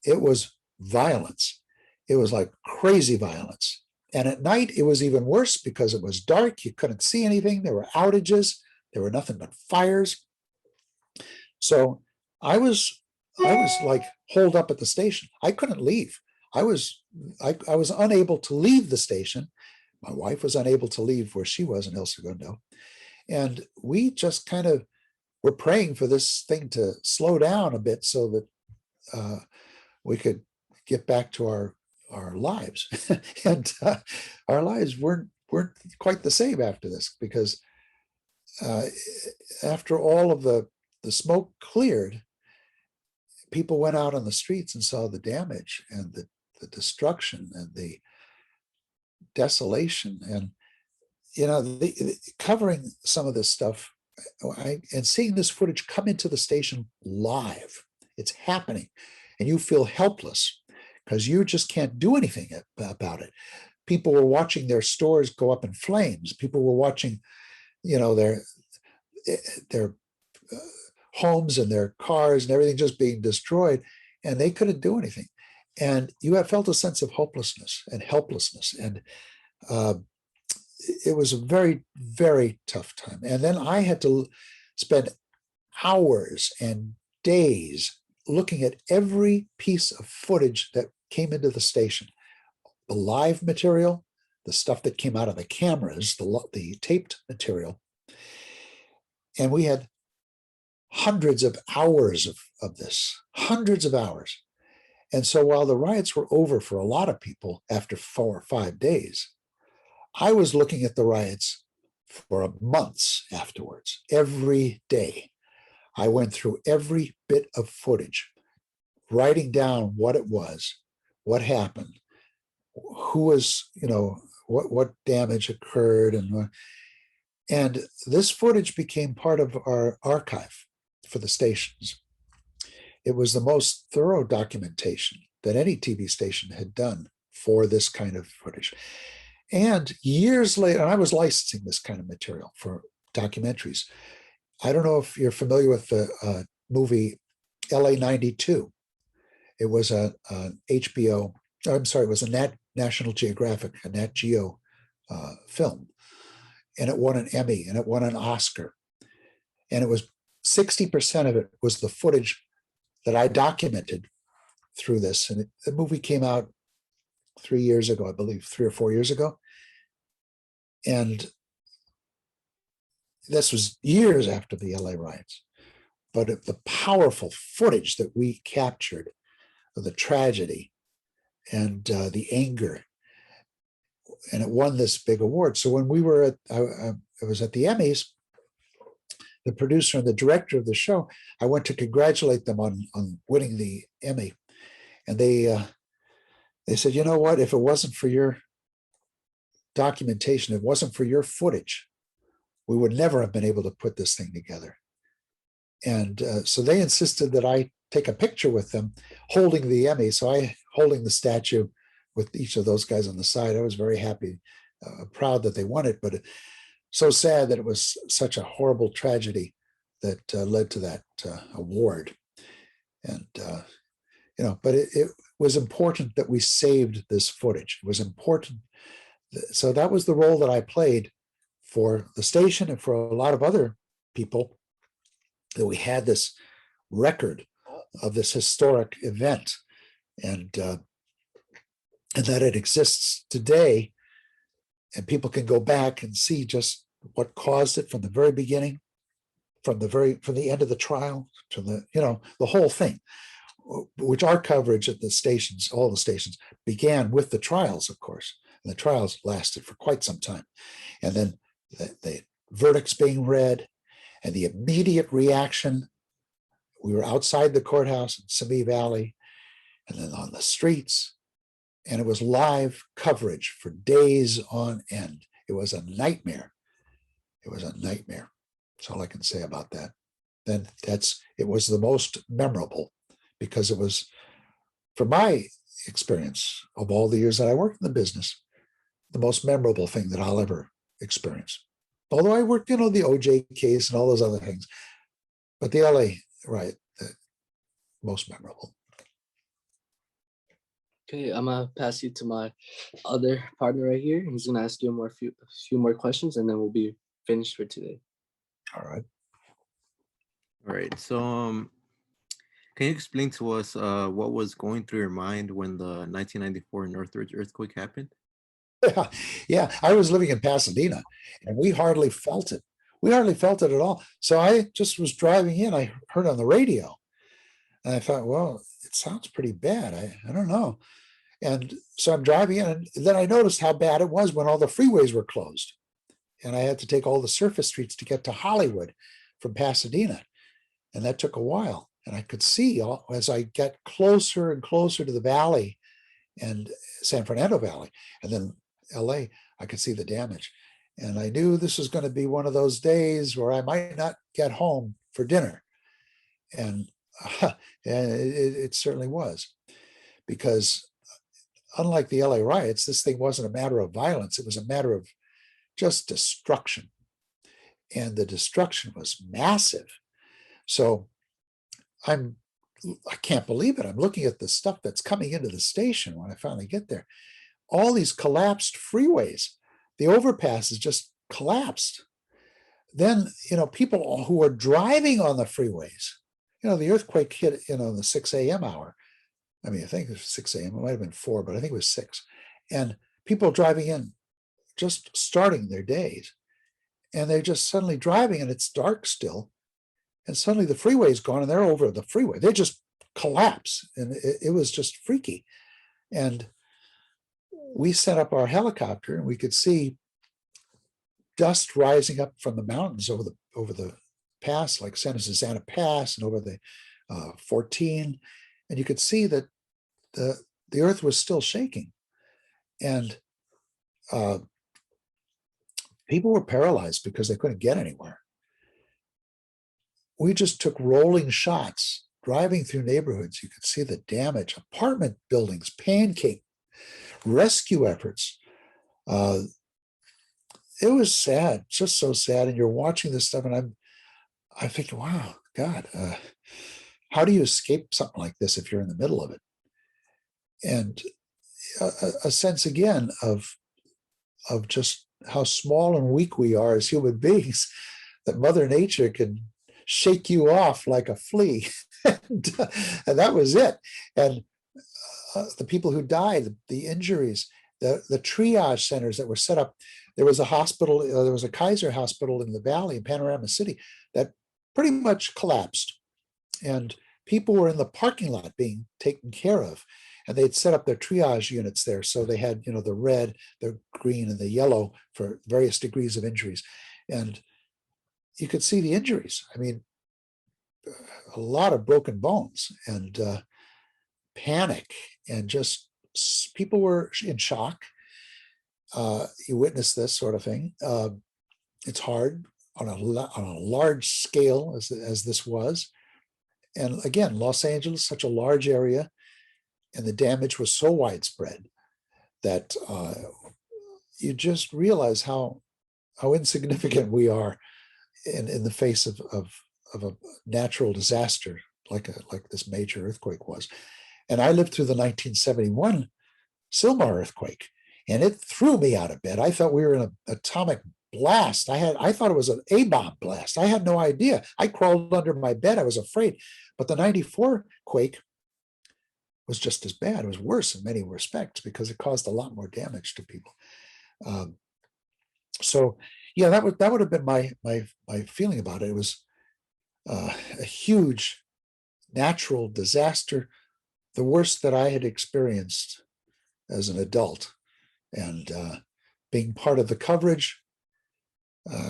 it was violence. It was like crazy violence. And at night, it was even worse because it was dark. You couldn't see anything. There were outages. There were nothing but fires. So I was like holed up at the station. I couldn't leave. I was unable to leave the station. My wife was unable to leave where she was in El Segundo. And we just kind of were praying for this thing to slow down a bit so that we could get back to our lives. And our lives weren't quite the same after this, because after all of the smoke cleared, people went out on the streets and saw the damage and the destruction and the desolation. And covering some of this stuff, and seeing this footage come into the station live, it's happening, and you feel helpless because you just can't do anything about it. People were watching their stores go up in flames. People were watching, their homes and their cars and everything just being destroyed, and they couldn't do anything. And you have felt a sense of hopelessness and helplessness. And it was a very, very tough time. And then I had to spend hours and days looking at every piece of footage that came into the station. The live material, the stuff that came out of the cameras, the taped material. And we had hundreds of hours of this, hundreds of hours. And so while the riots were over for a lot of people after 4 or 5 days, I was looking at the riots for months afterwards. Every day, I went through every bit of footage, writing down what it was, what happened, who was, what damage occurred. And this footage became part of our archive for the stations. It was the most thorough documentation that any TV station had done for this kind of footage. And years later, and I was licensing this kind of material for documentaries. I don't know if you're familiar with the movie LA 92. It was a HBO, I'm sorry, it was a National Geographic, a Nat Geo film. And it won an Emmy and it won an Oscar. And it was 60% of it was the footage that I documented through this. And the movie came out 3 years ago, I believe, 3 or 4 years ago. And this was years after the LA riots. But the powerful footage that we captured of the tragedy and the anger, and it won this big award. So when we were I was at the Emmys, the producer and the director of the show, I went to congratulate them on winning the Emmy. And they said, you know what, if it wasn't for your documentation, if it wasn't for your footage, we would never have been able to put this thing together. And so they insisted that I take a picture with them holding the Emmy. So I holding the statue with each of those guys on the side. I was very happy, proud that they won it, but so sad that it was such a horrible tragedy that led to that award. And, but it was important that we saved this footage. It was important. So that was the role that I played for the station and for a lot of other people, that we had this record of this historic event, and that it exists today, and people can go back and see just what caused it from the very beginning, from the end of the trial to the whole thing, which our coverage at the stations, all the stations, began with the trials, of course. And the trials lasted for quite some time. And then the verdicts being read and the immediate reaction. We were outside the courthouse in Simi Valley and then on the streets. And it was live coverage for days on end. It was a nightmare. It was a nightmare. That's all I can say about that. Then it was the most memorable, because it was, from my experience of all the years that I worked in the business, the most memorable thing that I'll ever experience. Although I worked, the OJ case and all those other things, but the LA riot, the most memorable. Okay, I'm gonna pass you to my other partner right here. He's gonna ask you a few more questions, and then we'll be finished for today. All right. All right. So, can you explain to us what was going through your mind when the 1994 Northridge earthquake happened? Yeah, I was living in Pasadena, and we hardly felt it. We hardly felt it at all. So I just was driving in. I heard on the radio And I thought, well, it sounds pretty bad. I don't know. And so I'm driving in, and then I noticed how bad it was when all the freeways were closed. And I had to take all the surface streets to get to Hollywood from Pasadena. And that took a while. And I could see as I get closer and closer to the valley and San Fernando Valley, and then LA, I could see the damage. And I knew this was going to be one of those days where I might not get home for dinner. And, it certainly was, because unlike the LA riots, this thing wasn't a matter of violence. It was a matter of just destruction. And the destruction was massive. So I can't believe it. I'm looking at the stuff that's coming into the station when I finally get there. All these collapsed freeways, the overpasses just collapsed. Then, people who are driving on the freeways, the earthquake hit, the 6 a.m. hour. I mean, I think it was 6 a.m. It might have been 4, but I think it was 6. And people driving in, just starting their days. And they're just suddenly driving, and it's dark still. And suddenly the freeway's gone, and they're over the freeway. They just collapse. And it was just freaky. And we set up our helicopter, and we could see dust rising up from the mountains over the pass, like Santa Susana Pass, and over the 14. And you could see that the earth was still shaking. And people were paralyzed because they couldn't get anywhere. We just took rolling shots, driving through neighborhoods. You could see the damage, apartment buildings, pancake, rescue efforts. It was sad, just so sad. And you're watching this stuff, and I'm thinking, wow, God, how do you escape something like this if you're in the middle of it? And a sense again of just how small and weak we are as human beings, that Mother Nature can shake you off like a flea. and that was it. And the people who died, the injuries, the triage centers that were set up. There was a hospital, there was a Kaiser hospital in the valley in Panorama City that pretty much collapsed. And people were in the parking lot being taken care of. And they'd set up their triage units there. So they had, the red, the green, and the yellow for various degrees of injuries. And you could see the injuries. I mean, a lot of broken bones and panic, and just people were in shock. You witness this sort of thing. It's hard on a large scale as this was. And again, Los Angeles, such a large area, and the damage was so widespread that you just realize how insignificant we are in the face of a natural disaster like this major earthquake was. And I lived through the 1971 Sylmar earthquake, and it threw me out of bed. I thought we were in an atomic blast. I thought it was an A-bomb blast. I had no idea. I crawled under my bed. I was afraid. But the 94 quake was just as bad. It was worse in many respects because it caused a lot more damage to people. So yeah, that would have been my feeling about it. It was a huge natural disaster, the worst that I had experienced as an adult. And being part of the coverage,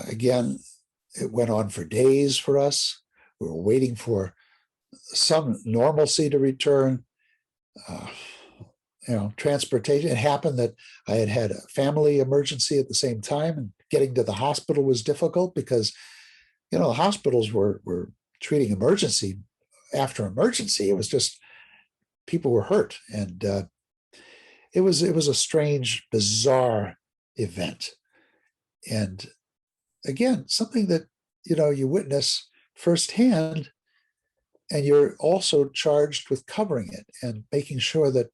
again, it went on for days for us. We were waiting for some normalcy to return. Transportation. It happened that I had a family emergency at the same time, and getting to the hospital was difficult because, the hospitals were treating emergency after emergency. It was just people were hurt, and it was a strange, bizarre event. And again, something that you witness firsthand, and you're also charged with covering it and making sure that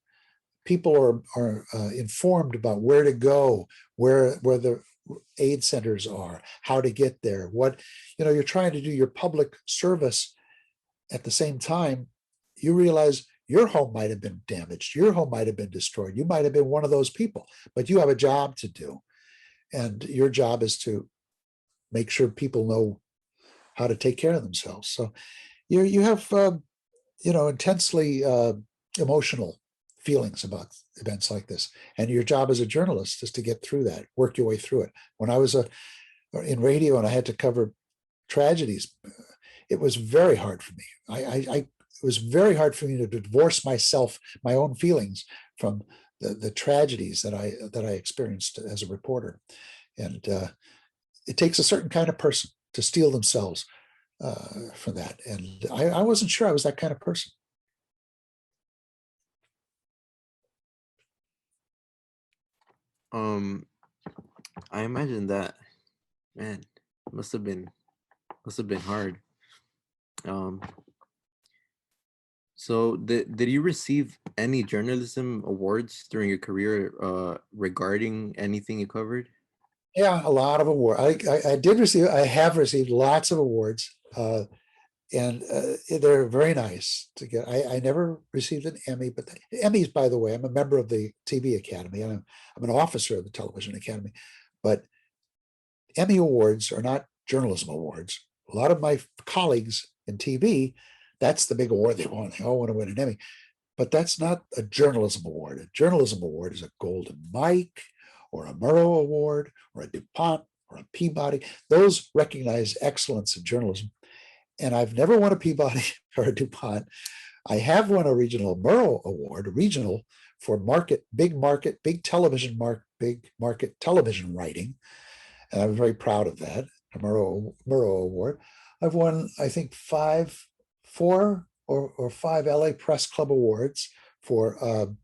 people are informed about where to go, where the aid centers are, how to get there, what, you're trying to do your public service. At the same time, you realize your home might have been damaged, your home might have been destroyed, you might have been one of those people, but you have a job to do. And your job is to make sure people know how to take care of themselves. So you have intensely emotional feelings about events like this. And your job as a journalist is to get through that, work your way through it. When I was in radio and I had to cover tragedies, it was very hard for me. It was very hard for me to divorce myself, my own feelings, from the tragedies that I experienced as a reporter. And it takes a certain kind of person to steel themselves for that. And I wasn't sure I was that kind of person. I imagine that, man, must have been hard. So did you receive any journalism awards during your career regarding anything you covered? Yeah, a lot of awards. I have received lots of awards, and they're very nice to get. I never received an Emmy, but the Emmys, by the way, I'm a member of the TV Academy, and I'm an officer of the Television Academy. But Emmy awards are not journalism awards. A lot of my colleagues in TV, that's the big award they want. They all want to win an Emmy, but that's not a journalism award. A journalism award is a Golden Mike or a Murrow Award or a DuPont or a Peabody. Those recognize excellence in journalism. And I've never won a Peabody or a DuPont. I have won a regional Murrow Award, regional for big television television writing. And I'm very proud of that, a Murrow Award. I've won, I think, four or five LA Press Club awards for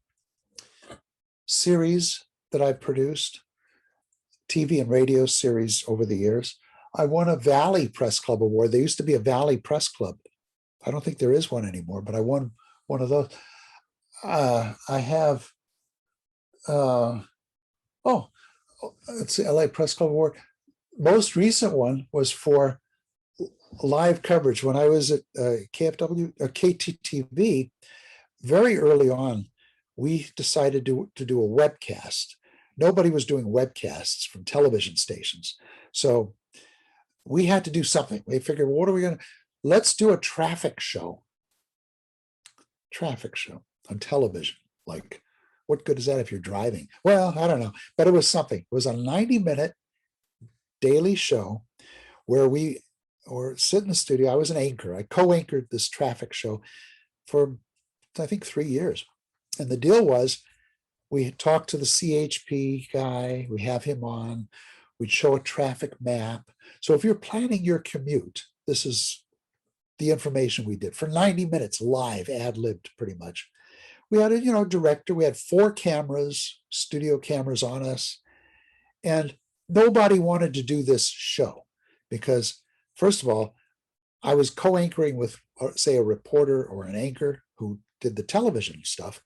series that I've produced, TV and radio series over the years. I won a Valley Press Club award. There used to be a Valley Press Club. I don't think there is one anymore, but I won one of those. I have, it's the LA Press Club Award. Most recent one was for live coverage. When I was at KFW or KTTV, very early on, we decided to do a webcast. Nobody was doing webcasts from television stations. So we had to do something. We figured, well, what are we going to, let's do a traffic show on television. Like, what good is that if you're driving? Well, I don't know, but it was something. It was a 90-minute daily show where we sit in the studio. I was an anchor. I co-anchored this traffic show for, I think, 3 years. And the deal was, we talked to the CHP guy, we have him on, we'd show a traffic map. So if you're planning your commute, this is the information we did for 90 minutes live, ad-libbed pretty much. We had a director, we had 4 cameras, studio cameras on us, and nobody wanted to do this show because, first of all, I was co-anchoring with, say, a reporter or an anchor who did the television stuff,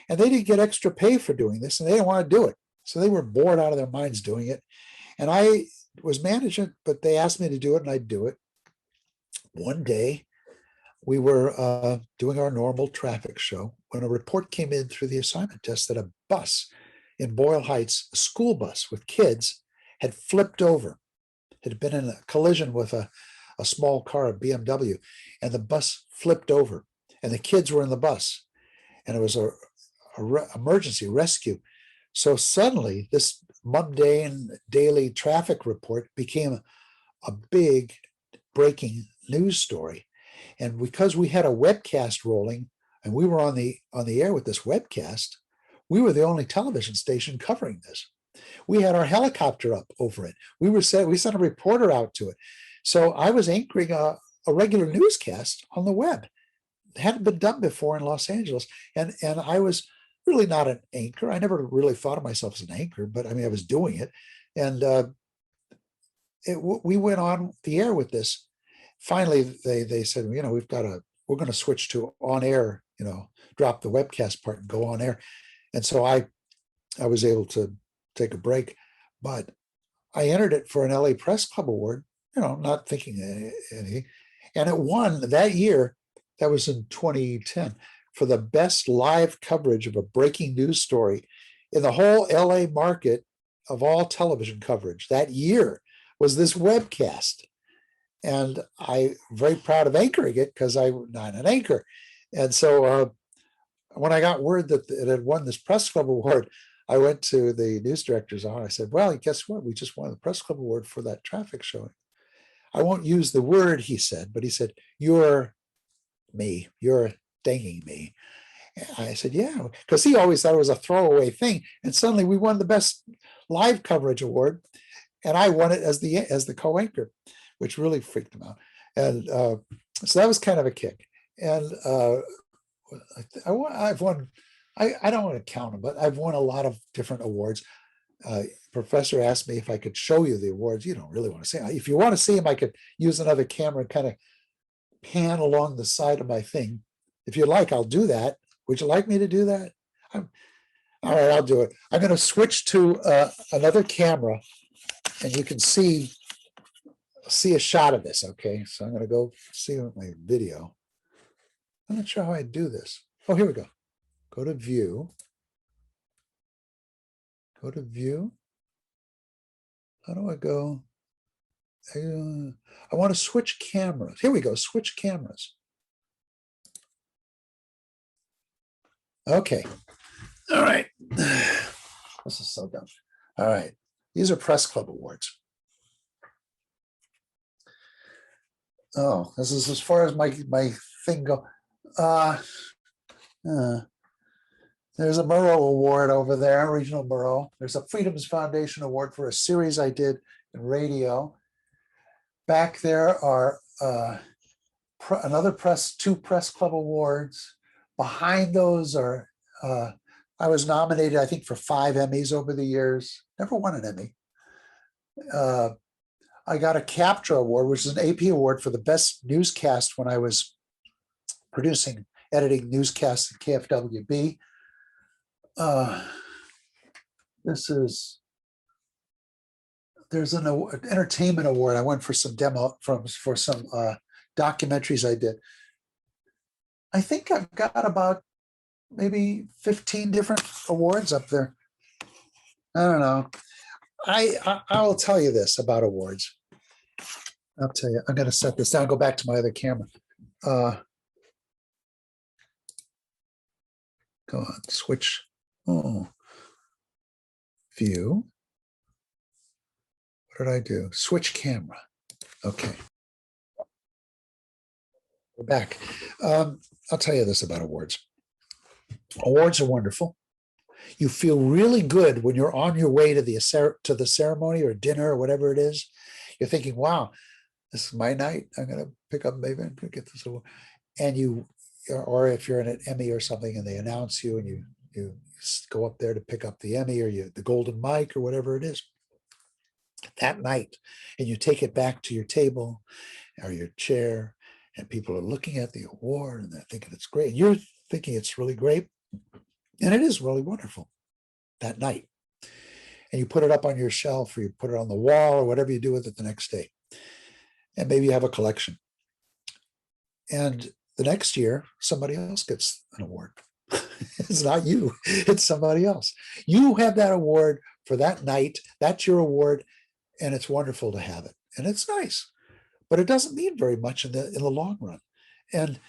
and they didn't get extra pay for doing this, and they didn't want to do it. So they were bored out of their minds doing it. And I was managing, but they asked me to do it, and I'd do it. One day, we were doing our normal traffic show when a report came in through the assignment desk that a bus in Boyle Heights, a school bus with kids, had flipped over. It had been in a collision with a small car, a BMW, and the bus flipped over, and the kids were in the bus. And it was a emergency rescue. So suddenly this mundane daily traffic report became a big breaking news story. And because we had a webcast rolling and we were on the air with this webcast, we were the only television station covering this. We had our helicopter up over it. We sent a reporter out to it. So I was anchoring a regular newscast on the web. It hadn't been done before in Los Angeles. And I was really not an anchor. I never really thought of myself as an anchor, but I mean, I was doing it. And we went on the air with this. Finally, they said, we're going to switch to on air, drop the webcast part and go on air. And so I was able to take a break, but I entered it for an LA Press Club Award, not thinking anything. And it won that year. That was in 2010 for the best live coverage of a breaking news story in the whole LA market of all television coverage. That year was this webcast. And I'm very proud of anchoring it because I'm not an anchor. And so when I got word that it had won this press club award, I went to the news director's office. I said, well, guess what? We just won the press club award for that traffic showing. I won't use the word, he said, but he said, you're dinging me. I said, yeah, because he always thought it was a throwaway thing. And suddenly we won the best live coverage award. And I won it as the co-anchor, which really freaked him out. And so that was kind of a kick. And I've won, I don't want to count them, but I've won a lot of different awards. Professor asked me if I could show you the awards. You don't really want to see them. If you want to see them, I could use another camera and kind of pan along the side of my thing. If you like, I'll do that. Would you like me to do that? All right, I'll do it. I'm going to switch to another camera, and you can see a shot of this. Okay, so I'm going to go see my video. I'm not sure how I do this. Oh, here we go. Go to view. Go to view. How do I go? I want to switch cameras. Here we go. Switch cameras. Okay. All right. This is so dumb. All right. These are press club awards. Oh, this is as far as my thing go. There's a Murrow Award over there, Regional Murrow. There's a Freedoms Foundation Award for a series I did in radio. Back there are two press club awards. Behind those are, I was nominated, I think, for 5 Emmys over the years. Never won an Emmy. I got a CAPTRA award, which is an AP award for the best newscast when I was editing newscasts at KFWB. There's an entertainment award. I went for some for some documentaries I did. I think I've got about maybe 15 different awards up there. I don't know. I will tell you this about awards. I'll tell you. I'm going to set this down. Go back to my other camera. Go on. Switch. Oh. View. What did I do? Switch camera. Okay. We're back. I'll tell you this about awards. Awards are wonderful. You feel really good when you're on your way to the ceremony or dinner or whatever it is. You're thinking, wow, this is my night. I'm going to pick up, maybe I'm going to get this award. And or if you're in an Emmy or something and they announce you and you go up there to pick up the Emmy or the golden mic or whatever it is that night, and you take it back to your table or your chair, and people are looking at the award and they're thinking it's great. You're thinking it's really great. And it is really wonderful that night. And you put it up on your shelf or you put it on the wall or whatever you do with it the next day. And maybe you have a collection. And the next year, somebody else gets an award. It's not you, it's somebody else. You have that award for that night. That's your award. And it's wonderful to have it. And it's nice. But it doesn't mean very much in the long run. And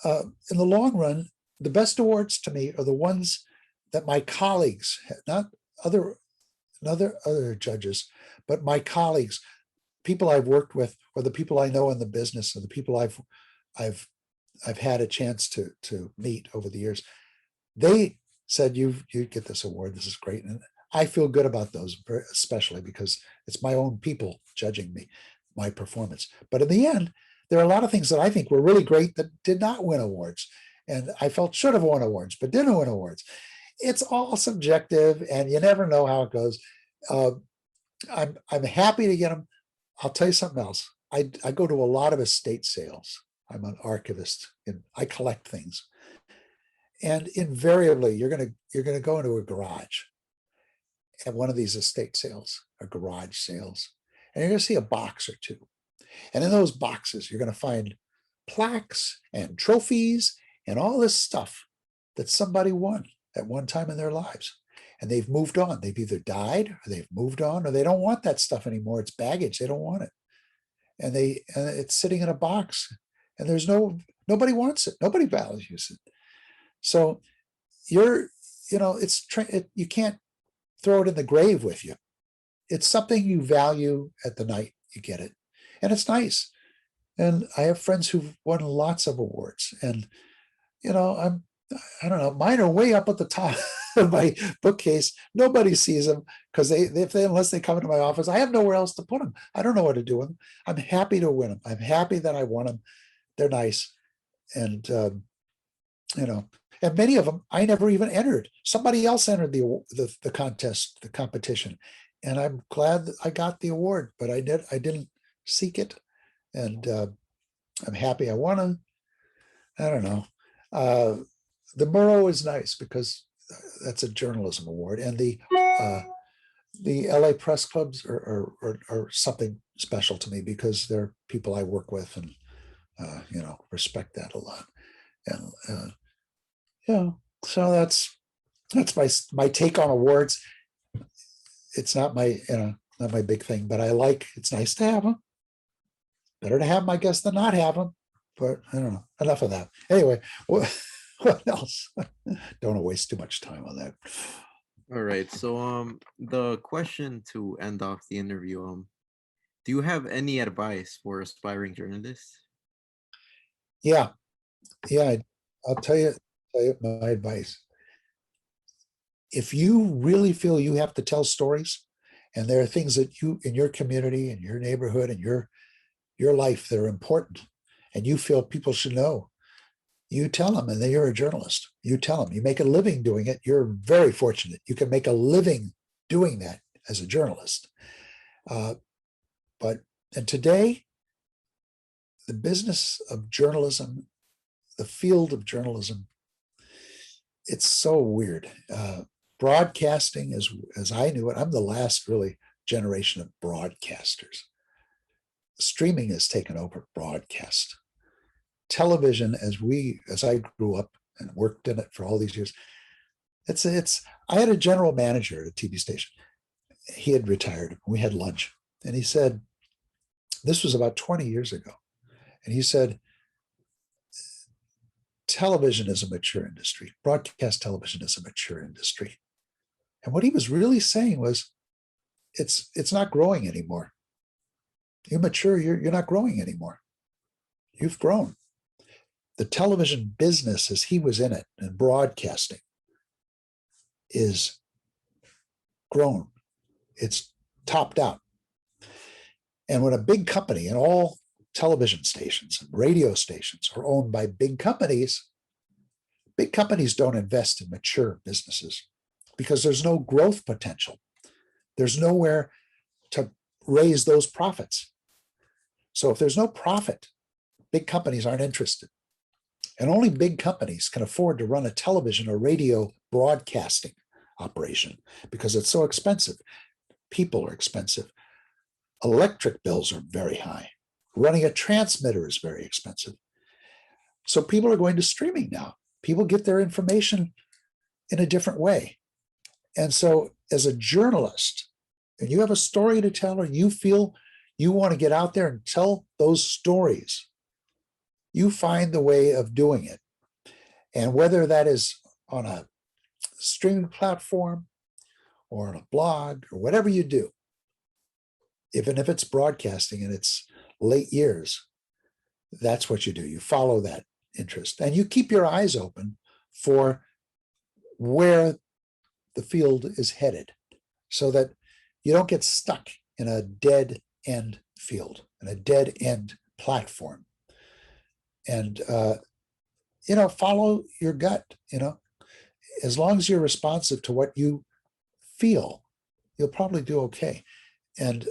in the long run, the best awards to me are the ones that my colleagues, not other judges, but my colleagues, people I've worked with, or the people I know in the business, or the people I've had a chance to meet over the years. They said, you get this award. This is great. And I feel good about those, especially because it's my own people judging me, my performance. But in the end, there are a lot of things that I think were really great that did not win awards. And I felt should have won awards, but didn't win awards. It's all subjective, and you never know how it goes. I'm happy to get them. I'll tell you something else. I go to a lot of estate sales. I'm an archivist, and I collect things. And invariably, you're gonna go into a garage at one of these estate sales or garage sales, and you're gonna see a box or two. And in those boxes, you're gonna find plaques and trophies and all this stuff that somebody won at one time in their lives. And they've moved on. They've either died or they've moved on, or they don't want that stuff anymore. It's baggage. They don't want it. And it's sitting in a box and nobody wants it. Nobody values it. So you can't throw it in the grave with you. It's something you value at the night you get it. And it's nice. And I have friends who've won lots of awards. And, I don't know, mine are way up at the top of my bookcase. Nobody sees them because unless they come into my office, I have nowhere else to put them. I don't know what to do with them. I'm happy to win them. I'm happy that I won them. They're nice. And, and many of them I never even entered. Somebody else entered the contest, the competition. And I'm glad that I got the award, but I didn't seek it. And I'm happy I won them. I don't know. The Murrow is nice because that's a journalism award, and the LA Press Clubs are something special to me because they're people I work with and respect that a lot. And so that's my take on awards. It's not not my big thing, but it's nice to have them. Better to have them, I guess, than not have them. But I don't know. Enough of that. Anyway, what else? Don't want to waste too much time on that. All right. So the question to end off the interview, do you have any advice for aspiring journalists? Yeah. I'll tell you my advice. If you really feel you have to tell stories, and there are things that you in your community, in your neighborhood, in your life that are important, and you feel people should know, you tell them, and then you're a journalist. You tell them. You make a living doing it. You're very fortunate. You can make a living doing that as a journalist. But today, the business of journalism, the field of journalism, it's so weird. Broadcasting, as I knew it, I'm the last really generation of broadcasters. Streaming has taken over broadcast. Television, as I grew up and worked in it for all these years, I had a general manager at a TV station. He had retired. We had lunch, and he said, this was about 20 years ago, and he said, television is a mature industry. Broadcast television is a mature industry. And what he was really saying was, it's not growing anymore. You're mature, you're not growing anymore. You've grown. The television business, as he was in it, and broadcasting, is grown. It's topped out. And when a big company, and all television stations and radio stations are owned by big companies don't invest in mature businesses because there's no growth potential. There's nowhere to raise those profits. So if there's no profit, big companies aren't interested. And only big companies can afford to run a television or radio broadcasting operation because it's so expensive. People are expensive. Electric bills are very high. Running a transmitter is very expensive. So people are going to streaming now. People get their information in a different way. And so as a journalist, and you have a story to tell, or you feel you want to get out there and tell those stories, you find the way of doing it. And whether that is on a streaming platform or on a blog or whatever you do, even if it's broadcasting in its late years, that's what you do. You follow that interest and you keep your eyes open for where the field is headed so that you don't get stuck in a dead end field, in a dead end platform. And, follow your gut, as long as you're responsive to what you feel, you'll probably do okay. And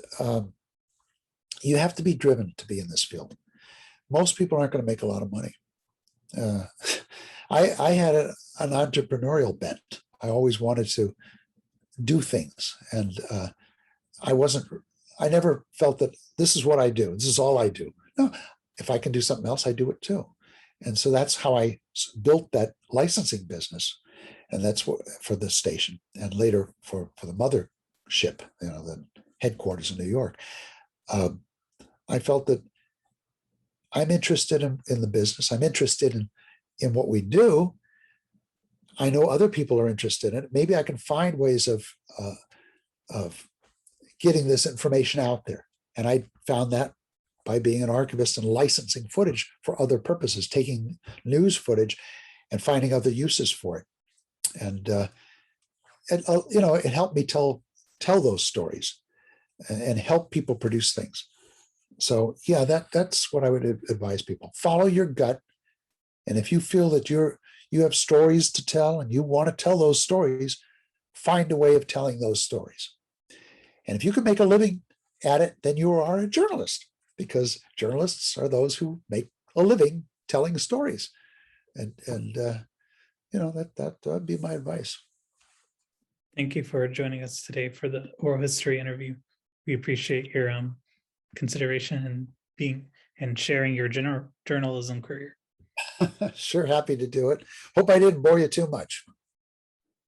you have to be driven to be in this field. Most people aren't going to make a lot of money. I had an entrepreneurial bent. I always wanted to do things. And I never felt that this is what I do. This is all I do. No, if I can do something else, I do it too. And so that's how I built that licensing business. And that's what, for the station and later for the mothership, the headquarters in New York. I felt that I'm interested in the business. I'm interested in what we do. I know other people are interested in it. Maybe I can find ways of getting this information out there. And I found that by being an archivist and licensing footage for other purposes, taking news footage and finding other uses for it. And it helped me tell those stories and help people produce things. So yeah, that's what I would advise people. Follow your gut. And if you feel that you have stories to tell and you want to tell those stories, find a way of telling those stories. And if you can make a living at it, then you are a journalist, because journalists are those who make a living telling stories. And that would be my advice. Thank you for joining us today for the oral history interview. We appreciate your consideration and sharing your journalism career. Sure, happy to do it. Hope I didn't bore you too much.